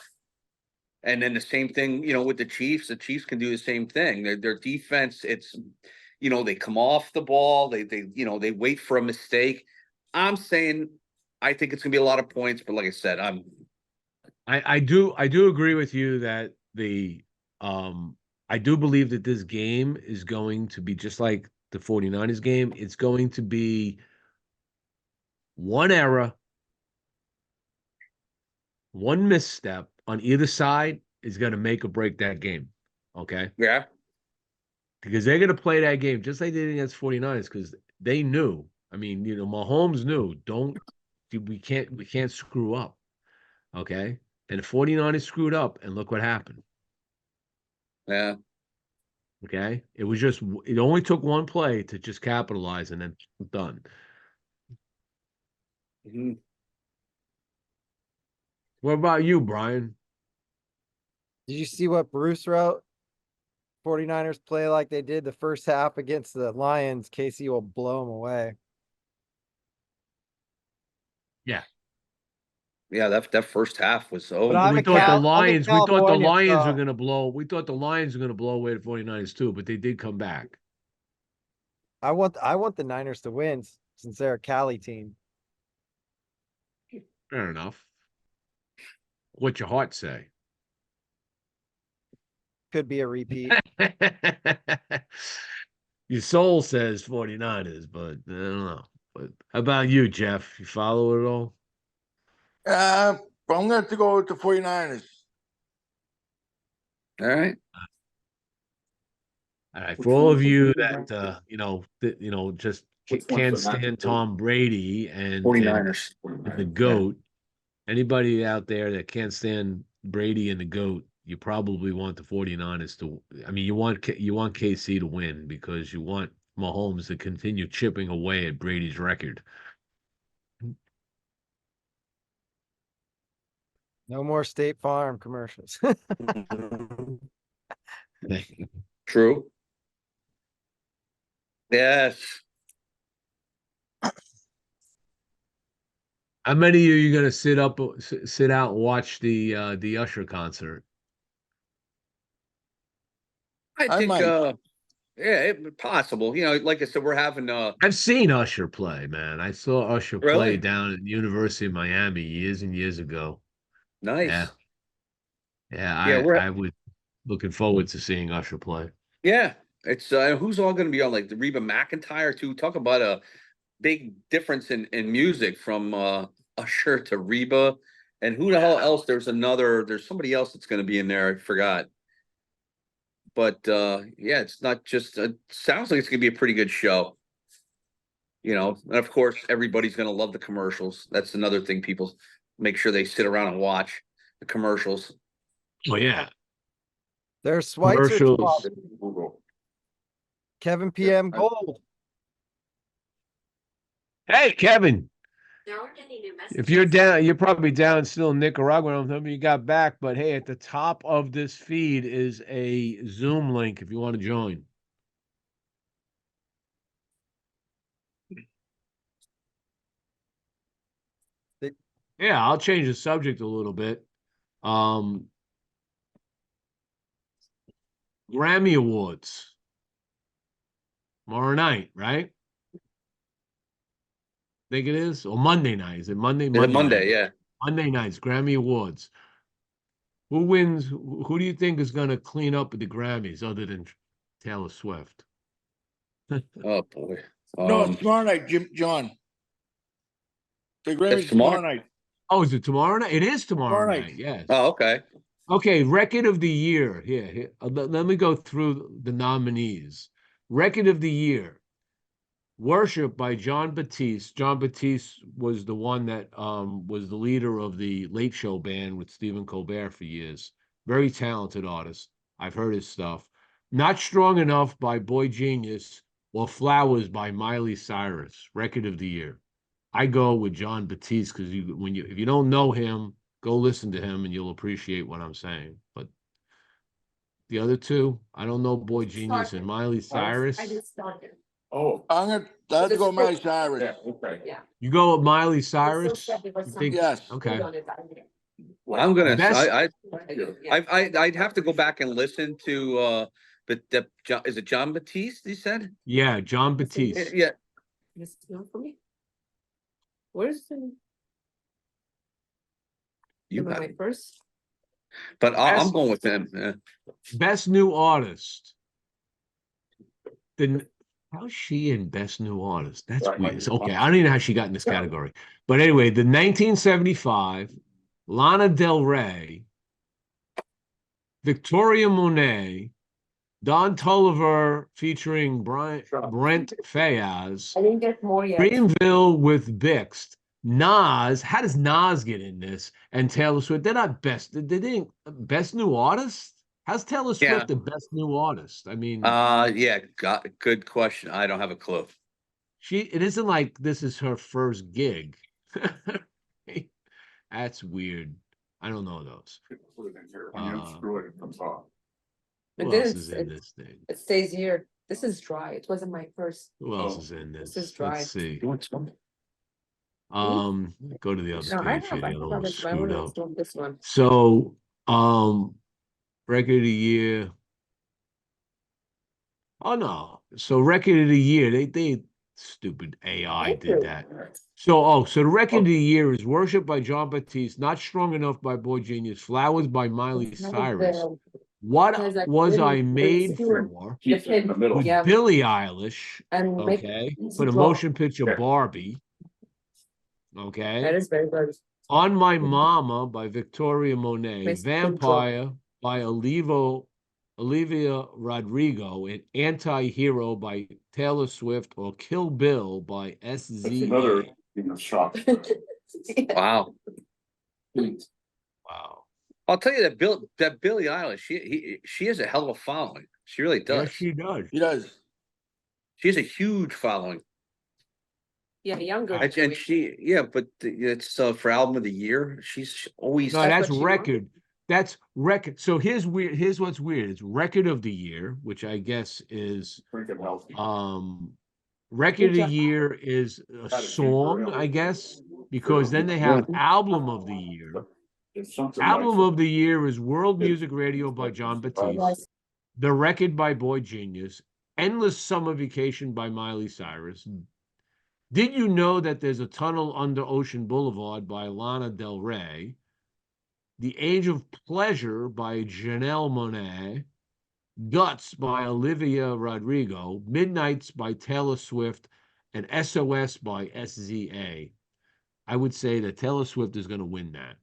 And then the same thing, with the Chiefs can do the same thing. Their defense, it's, they come off the ball, they wait for a mistake. I'm saying, I think it's gonna be a lot of points, but like I said, I do agree with you that I do believe that this game is going to be just like the 49ers game. It's going to be one error, one misstep on either side is going to make or break that game. Okay. yeah, Because they're going to play that game just like they did against 49ers because they knew. I mean, Mahomes knew, we can't screw up. Okay. And the 49ers screwed up, and look what happened. yeah. Okay. It only took one play to just capitalize and then done. Mhm. What about you, Brian? Did you see what Bruce wrote? 49ers play like they did the first half against the Lions. Casey will blow them away. Yeah. Yeah, that first half was so. But I'm We in thought the I'm in Lions, we thought the California, Lions were so going to blow. We thought the Lions were going to blow away the 49ers too, but they did come back. I want the Niners to win since they're a Cali team. Fair enough. What's your heart say? Could be a repeat. Your soul says 49ers, but I don't know. But how about you, Jeff? You follow it all? But I'm gonna have to go with the 49ers. All right. All right, Which for all one's of the you quarterback? that just Which one's can't the natural stand Tom Brady and 49ers. the GOAT, anybody out there that can't stand Brady and the GOAT, you probably want the 49ers to. I mean, you want KC to win because you want Mahomes to continue chipping away at Brady's record. No more State Farm commercials. True. Yes. How many of you are going to sit out and watch the Usher concert? I I think, might. yeah, possible. Like I said, we're having I've seen Usher play, man. I saw Usher play really down at the University of Miami years and years ago. Yeah. nice. Yeah, Yeah, I was looking forward to seeing Usher play. yeah. It's who's all going to be on, like the Reba McEntire too. Talk about a big difference in music from Usher to Reba, and who the hell else? There's somebody else that's going to be in there. I forgot. But yeah, it's not just. Sounds like it's going to be a pretty good show. And of course, everybody's going to love the commercials. That's another thing people make sure they sit around and watch the commercials. Oh yeah, There's Schweitzer commercials. Google. Kevin PM Gold. Hey, Kevin, There aren't any new messages. if you're down, you're probably down still in Nicaragua. I don't know if you got back, but hey, at the top of this feed is a Zoom link if you want to join. Yeah, I'll change the subject a little bit. Grammy Awards tomorrow night, right? Think it is, or Monday night? Is it Monday? Is it Monday Monday? night. Yeah. Monday nights, Grammy Awards. Who wins? Who do you think is going to clean up with the Grammys other than Taylor Swift? Oh boy. No, it's tomorrow night, John. The It's Grammys tomorrow. tomorrow night. Oh, is it tomorrow night? It is tomorrow Tomorrow night. night. Yes. Oh, okay. Okay. Record of the year. Here. Let me go through the nominees. Record of the year. Worship by John Batiste. John Batiste was the one that was the leader of the Late Show band with Stephen Colbert for years. Very talented artist. I've heard his stuff. Not Strong Enough by Boy Genius or Flowers by Miley Cyrus, record of the year. I go with John Batiste because if you don't know him, go listen to him and you'll appreciate what I'm saying. But the other two, I don't know Boy Genius and Miley Cyrus. I just started. Oh, I have to go Miley Cyrus. yeah, okay. Yeah. You go with Miley Cyrus? You think- Yes. Okay. I'm gonna. Best- I'd have to go back and listen to. But is it John Batiste? You said. Yeah, John Batiste. Yeah. This is not for me. Where's the You my got it. first? But I'm Best- going with him. Best New Artist. How's she in Best New Artist? That's Right, weird. like- Okay, I don't even know how she got in this category. But anyway, the 1975, Lana Del Rey, Victoria Monet, Don Toliver featuring Brent Fayez, I didn't get more yet. Dreamville with Bixt, Nas. How does Nas get in this? And Taylor Swift. They're not best. They didn't best new artist. How's Taylor Swift Yeah. the best new artist? I mean, Yeah. Good question. I don't have a clue. it isn't like this is her first gig. That's weird. I don't know those. Put it in here. When you unscrew it, it comes off. But Who then else is in this thing? it stays here. This is dry. It wasn't my first. Who else Oh, is in this? this is dry. Let's see. You want some? Go to the other No, I page have. here. I The other have one it, but I screwed want up. to this one. So, record of the year. Oh no. So record of the year, they stupid AI Thank did you. that. So the record of the year is Worship by John Batiste, Not Strong Enough by Boy Genius, Flowers by Miley It's not Cyrus. the- What because I was really I made pursued for? Keeps it in the middle. With Yeah. Billie Eilish, and make okay, easy for the draw. motion picture Yeah. Barbie, That okay. is very good. On My Mama by Victoria Monet, Makes good draw. Vampire by Olivia Rodrigo, and Anti-Hero by Taylor Swift, or Kill Bill by That's SZA. another, shock. Wow. Wow. I'll tell you that Billie Eilish, she has a hell of a following. She really does. Yes, she does. He does. She has a huge following. Yeah, younger. And but it's for album of the year. She's always No, That's that's what she record. That's record. So here's weird. Here's what's weird. It's record of the year, which I guess is Freaking healthy. record of the job. year is a Gotta keep song, her I guess, because then they have album of the year. There's something Album like- of the year is World Music Radio by John Batiste, The Record by Boy Genius, Endless Summer Vacation by Miley Cyrus. Did you know that there's a tunnel under Ocean Boulevard by Lana Del Rey? The Age of Pleasure by Janelle Monáe, Guts by Olivia Rodrigo, Midnights by Taylor Swift, and SOS by SZA. I would say that Taylor Swift is going to win that.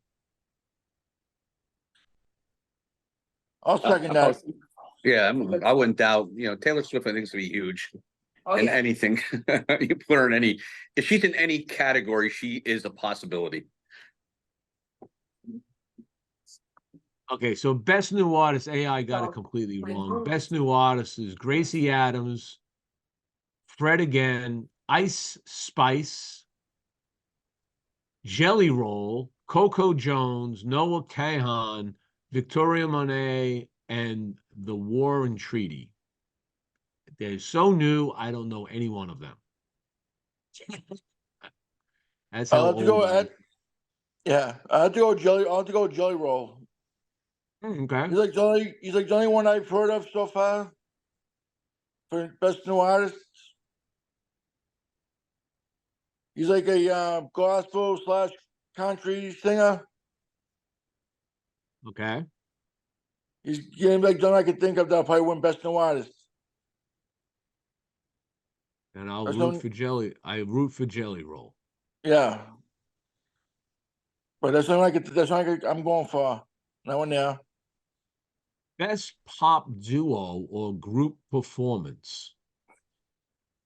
I'll second that. Yeah, I wouldn't doubt. Taylor Swift, I think, is gonna be huge Oh, in yeah. anything. You put her in any. If she's in any category, she is a possibility. Okay, so best new artist, AI got it completely wrong. Best new artist is Gracie Adams, Fred again, Ice Spice, Jelly Roll, Coco Jones, Noah Kahan, Victoria Monet, and The War and Treaty. They're so new, I don't know any one of them. That's how I'll have to go old I am. at. Yeah, I have to go Jelly. I'll have to go Jelly Roll. Okay. He's like the only one I've heard of so far for best new artist. He's like a gospel / country singer. Okay. He's getting like the only I can think of that probably win best new artist. And I'll That's root on- for Jelly. I root for Jelly Roll. Yeah, but that's the only I could. That's the only I'm going for. That one there. Best pop duo or group performance.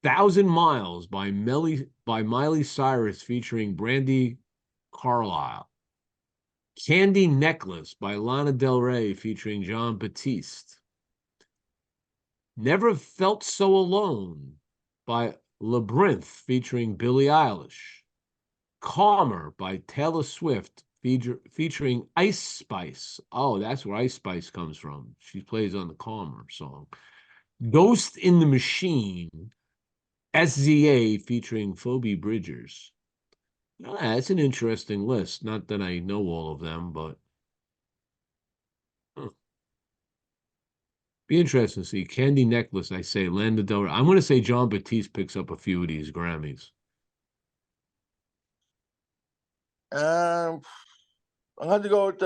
1,000 Miles by Miley Cyrus featuring Brandy Carlisle. Candy Necklace by Lana Del Rey featuring John Batiste. Never Felt So Alone by Labyrinth featuring Billie Eilish. Calmer by Taylor Swift featuring Ice Spice. Oh, that's where Ice Spice comes from. She plays on the Calmer song. Ghost in the Machine, SZA featuring Phoebe Bridgers. That's an interesting list. Not that I know all of them, but be interesting to see. Candy Necklace, I say. Lana Del Rey. I'm going to say John Batiste picks up a few of these Grammys. I'm going to go with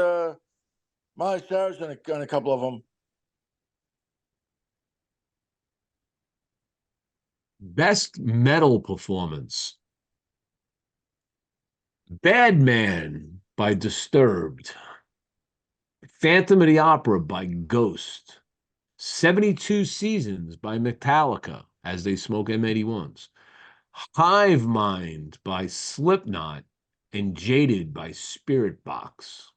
Miley Cyrus on a couple of them. Best Metal Performance. Bad Man by Disturbed. Phantom of the Opera by Ghost. 72 Seasons by Metallica as they smoke M81s. Hive Mind by Slipknot and Jaded by Spirit Box.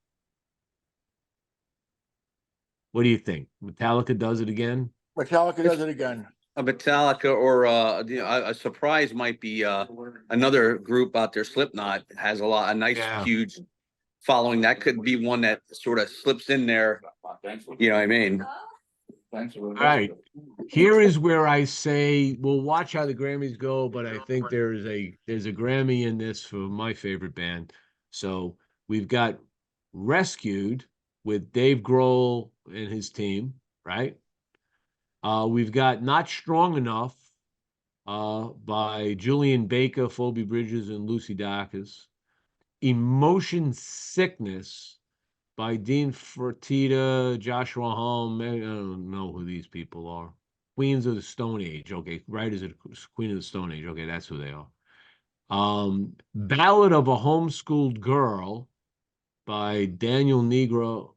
What do you think? Metallica does it again? Metallica does it again. A Metallica or a surprise might be another group out there. Slipknot has a nice, huge following. That could be one that sort of slips in there. You know what I mean? All right. Here is where I say we'll watch how the Grammys go, but I think there's a Grammy in this for my favorite band. So we've got Rescued with Dave Grohl and his team, right? We've got Not Strong Enough by Julian Baker, Phoebe Bridgers, and Lucy Dacus. Emotion Sickness by Dean Fertitta, Joshua Holm. I don't know who these people are. Queens of the Stone Age. Okay, writers of Queen of the Stone Age. Okay, that's who they are. Ballad of a Homeschooled Girl by Daniel Nigro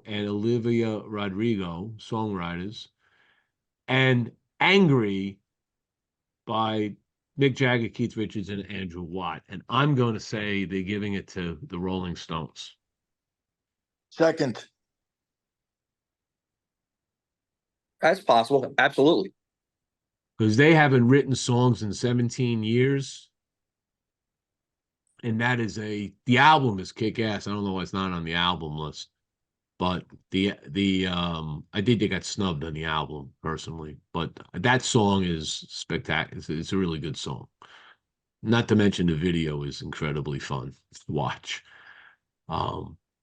and Olivia Rodrigo, songwriters. And Angry by Mick Jagger, Keith Richards, and Andrew Watt. And I'm going to say they're giving it to the Rolling Stones. Second. That's possible. Absolutely. Because they haven't written songs in 17 years. And that is the album is kick ass. I don't know why it's not on the album list. But I think they got snubbed on the album personally. But that song is spectacular. It's a really good song. Not to mention the video is incredibly fun to watch.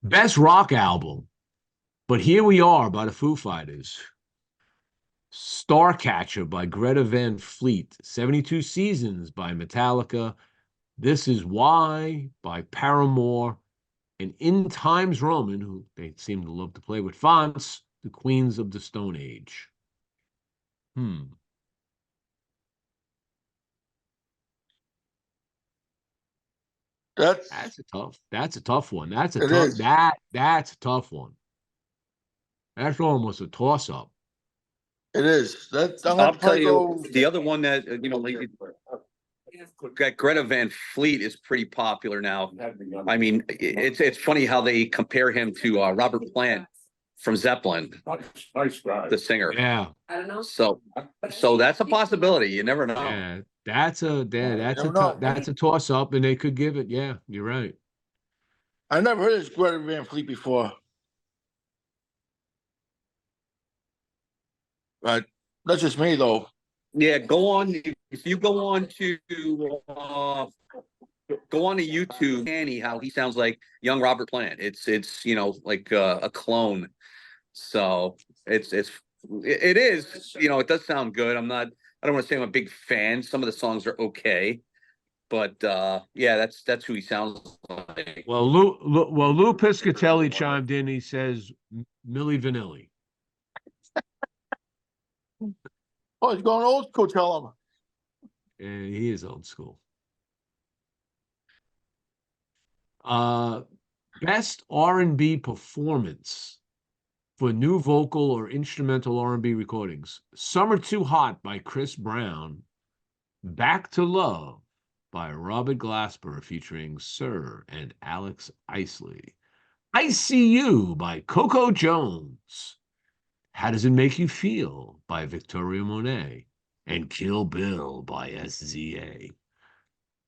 Best rock album. But Here We Are by the Foo Fighters. Starcatcher by Greta Van Fleet. 72 Seasons by Metallica. This Is Why by Paramore. And In Times Roman, who they seem to love to play with fonts, the Queens of the Stone Age. That's a tough one. That's a tough one. That's almost a toss-up. It is. I'll tell you, the other one that Greta Van Fleet is pretty popular now. I mean, it's funny how they compare him to Robert Plant from Zeppelin, the singer. Yeah. I don't know. So that's a possibility. You never know. Yeah, that's a toss-up, and they could give it. Yeah, you're right. I never heard of Greta Van Fleet before. But that's just me, though. Yeah, go on. If you go on to YouTube, Annie, how he sounds like young Robert Plant. It's like a clone. So it is. It does sound good. I don't want to say I'm a big fan. Some of the songs are okay, but yeah, that's who he sounds like. Well, Lou Piscatelli chimed in. He says Milli Vanilli. Oh, he's going old school, tell him. And he is old school. Best R&B performance for new vocal or instrumental R&B recordings. Summer Too Hot by Chris Brown. Back to Love by Robert Glasper featuring Sir and Alex Isley. I See You by Coco Jones. How Does It Make You Feel by Victoria Monet, and Kill Bill by SZA.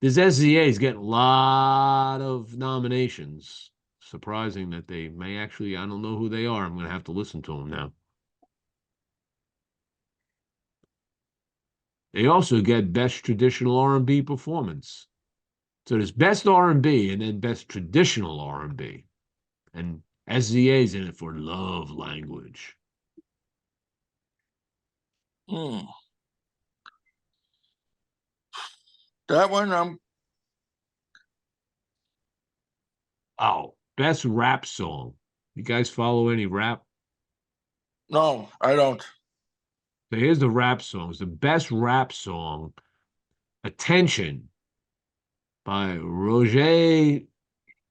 This SZA is getting a lot of nominations. Surprising that they may actually, I don't know who they are. I'm going to have to listen to them now. They also get Best Traditional R&B Performance. So there's Best R&B and then Best Traditional R&B. And SZA's in it for Love Language. That one, Oh, Best Rap Song. You guys follow any rap? no, I don't. So here's the rap songs. The best rap song, Attention by Roger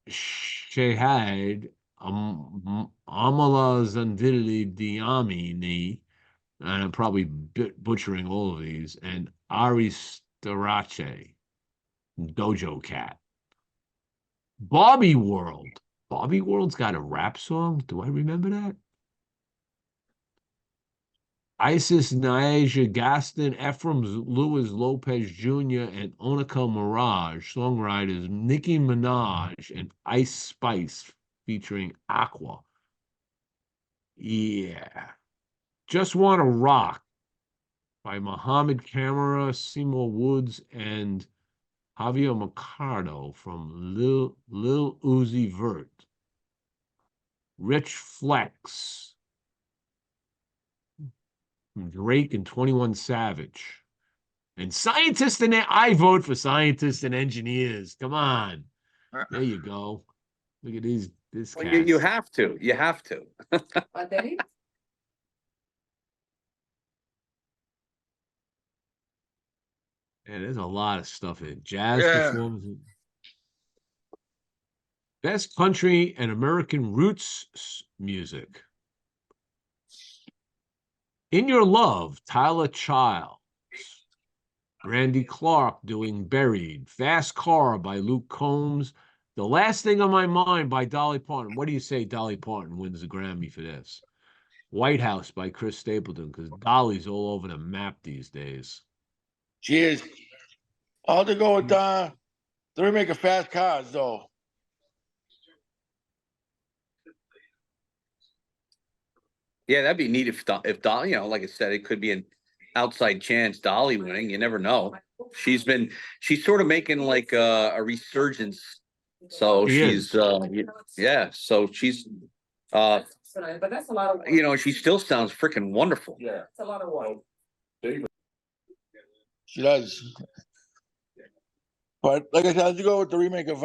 Shahid, Amala Zandili Diamini, and I'm probably butchering all of these, and Ari Starace, Dojo Cat. Bobby World. Bobby World's got a rap song. Do I remember that? Isis Naija Gaston, Ephraim Lewis Lopez Jr., and Onika Mirage, songwriters Nicki Minaj and Ice Spice featuring Aqua. Yeah. Just Wanna Rock by Mohammed Camera, Seymour Woods, and Javier Mercado from Lil Uzi Vert. Rich Flex from Drake and 21 Savage. And scientists and I vote for scientists and engineers. Come on. There you go. Look at this Well, cast. you have to. You have to. What, Daddy? Yeah, there's a lot of stuff in jazz Yeah. performance. Best country and American roots music. In Your Love, Tyler Childs. Randy Clark doing Buried. Fast Car by Luke Combs. The Last Thing on My Mind by Dolly Parton. What do you say Dolly Parton wins the Grammy for this? White House by Chris Stapleton, because Dolly's all over the map these days. Cheers. I'll have to go with the remake of Fast Cars, though. Yeah, that'd be neat if Dolly, like I said, it could be an outside chance Dolly winning. You never know. She's sort of making like a resurgence. So she's yeah. So she's But that's a lot of she still sounds freaking wonderful. Yeah. It's a lot of work. She does. But like I said, I'll have to go with the remake of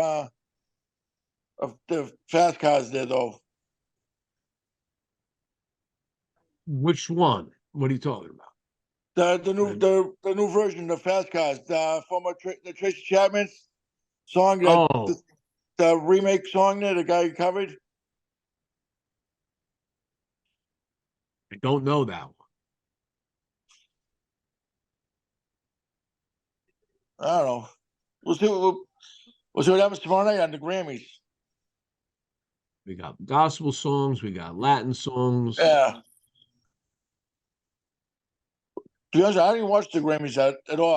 the Fast Cars there, though. Which one? What are you talking about? The new version of Fast Cars, the former the Tracy Chapman's song, Oh, the remake song there, the guy covered. I don't know that one. I don't know. We'll see what happens tomorrow night on the Grammys. We got gospel songs, we got Latin songs. Yeah. To be honest, I didn't watch the Grammys at all.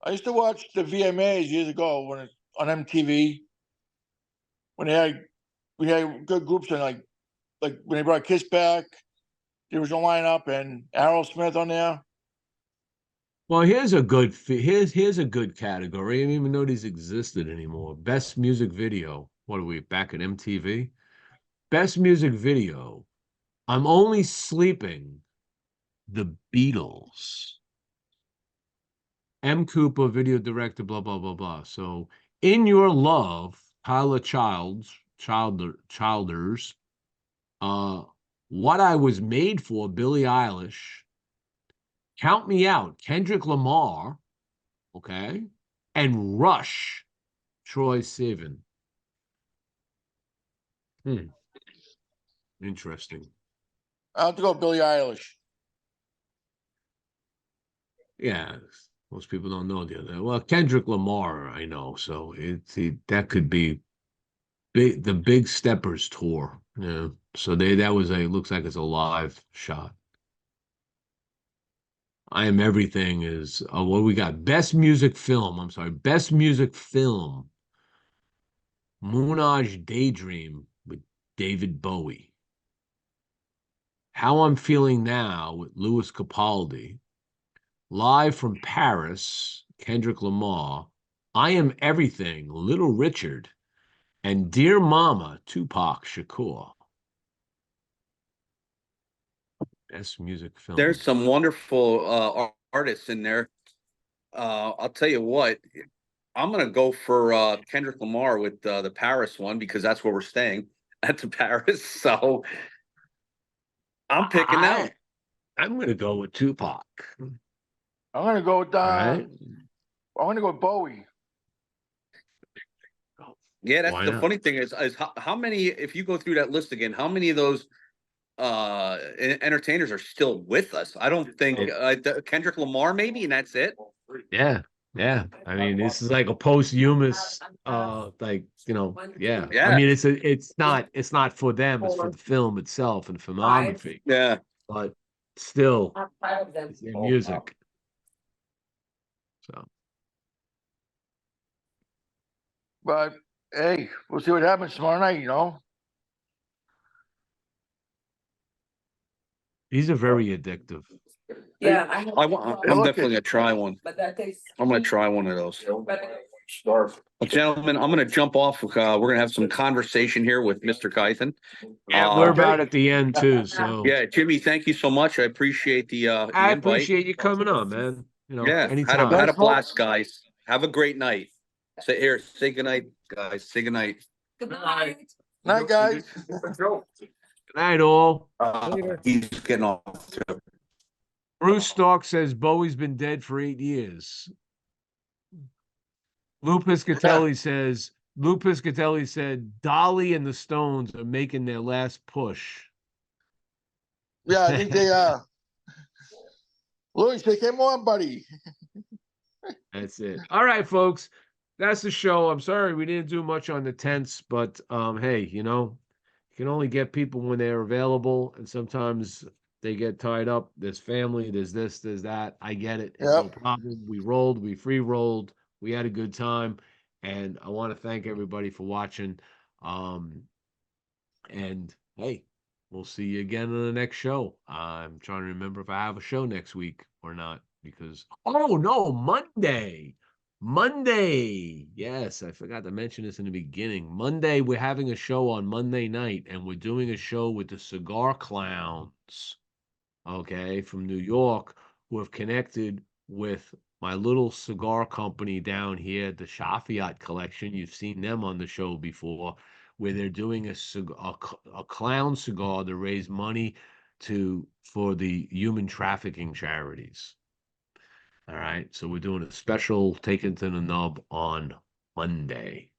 I used to watch the VMAs years ago on MTV when we had good groups and like when they brought Kiss back, there was a lineup and Aerosmith on there. Well, here's a good category. I didn't even know these existed anymore. Best music video. What are we back at MTV? Best music video. I'm Only Sleeping. The Beatles. M. Cooper, video director, blah, blah, blah, blah. So, In Your Love, Tyler Childers. What I Was Made For, Billie Eilish. Count Me Out, Kendrick Lamar. Okay. And Rush, Troy Sivan. Interesting. I'll have to go with Billie Eilish. Yeah, most people don't know the other. Well, Kendrick Lamar, I know, so that could be the Big Steppers tour. Yeah. So that was looks like it's a live shot. I Am Everything is what we got. Best music film. I'm sorry. Best music film. Moonage Daydream with David Bowie. How I'm Feeling Now with Louis Capaldi. Live from Paris, Kendrick Lamar. I Am Everything, Little Richard. And Dear Mama, Tupac Shakur. Best music film. There's some wonderful artists in there. I'll tell you what, I'm gonna go for Kendrick Lamar with the Paris one because that's where we're staying at the Paris. So I'm picking that one. I'm gonna go with Tupac. I'm gonna go with All right. I'm gonna go with Bowie. Yeah, that's Why the not? funny thing is how many, if you go through that list again, how many of those entertainers are still with us? I don't think Kendrick Lamar maybe, and that's it. Yeah. Yeah. I mean, this is like a posthumous like, yeah. I mean, it's not for them, it's for the film itself and filmography. Yeah. But still it's their music. So But hey, we'll see what happens tomorrow night, these are very addictive. Yeah, I'm definitely gonna try one. but that tastes. I'm gonna try one of those. Starve. Well, gentlemen, I'm gonna jump off. We're gonna have some conversation here with Mr. Kythen. Yeah, we're about at the end too. So Yeah, Jimmy, thank you so much. I appreciate the I invite. appreciate you coming on, man. Yeah, anytime. had a blast, guys. Have a great night. Say good night, guys. Say good night. Good night. Night, guys. Good night, all. Later. He's getting off too. Bruce Stark says Bowie's been dead for 8 years. Lou Piscatelli said Dolly and the Stones are making their last push. Yeah, I think they Louis, they came on, buddy. That's it. All right, folks. That's the show. I'm sorry we didn't do much on the tents, but hey, you can only get people when they're available, and sometimes they get tied up. There's family, there's this, there's that. I get it. It's no problem. We rolled, we free rolled, we had a good time, and I want to thank everybody for watching. And hey, we'll see you again on the next show. I'm trying to remember if I have a show next week or not, because no, Monday. Yes, I forgot to mention this in the beginning. Monday, we're having a show on Monday night, and we're doing a show with the Cigar Clowns, okay, from New York, who have connected with my little cigar company down here, the Shafiat Collection. You've seen them on the show before, where they're doing a clown cigar to raise money for the human trafficking charities. All right, so we're doing a special Take It to the Nub on Monday.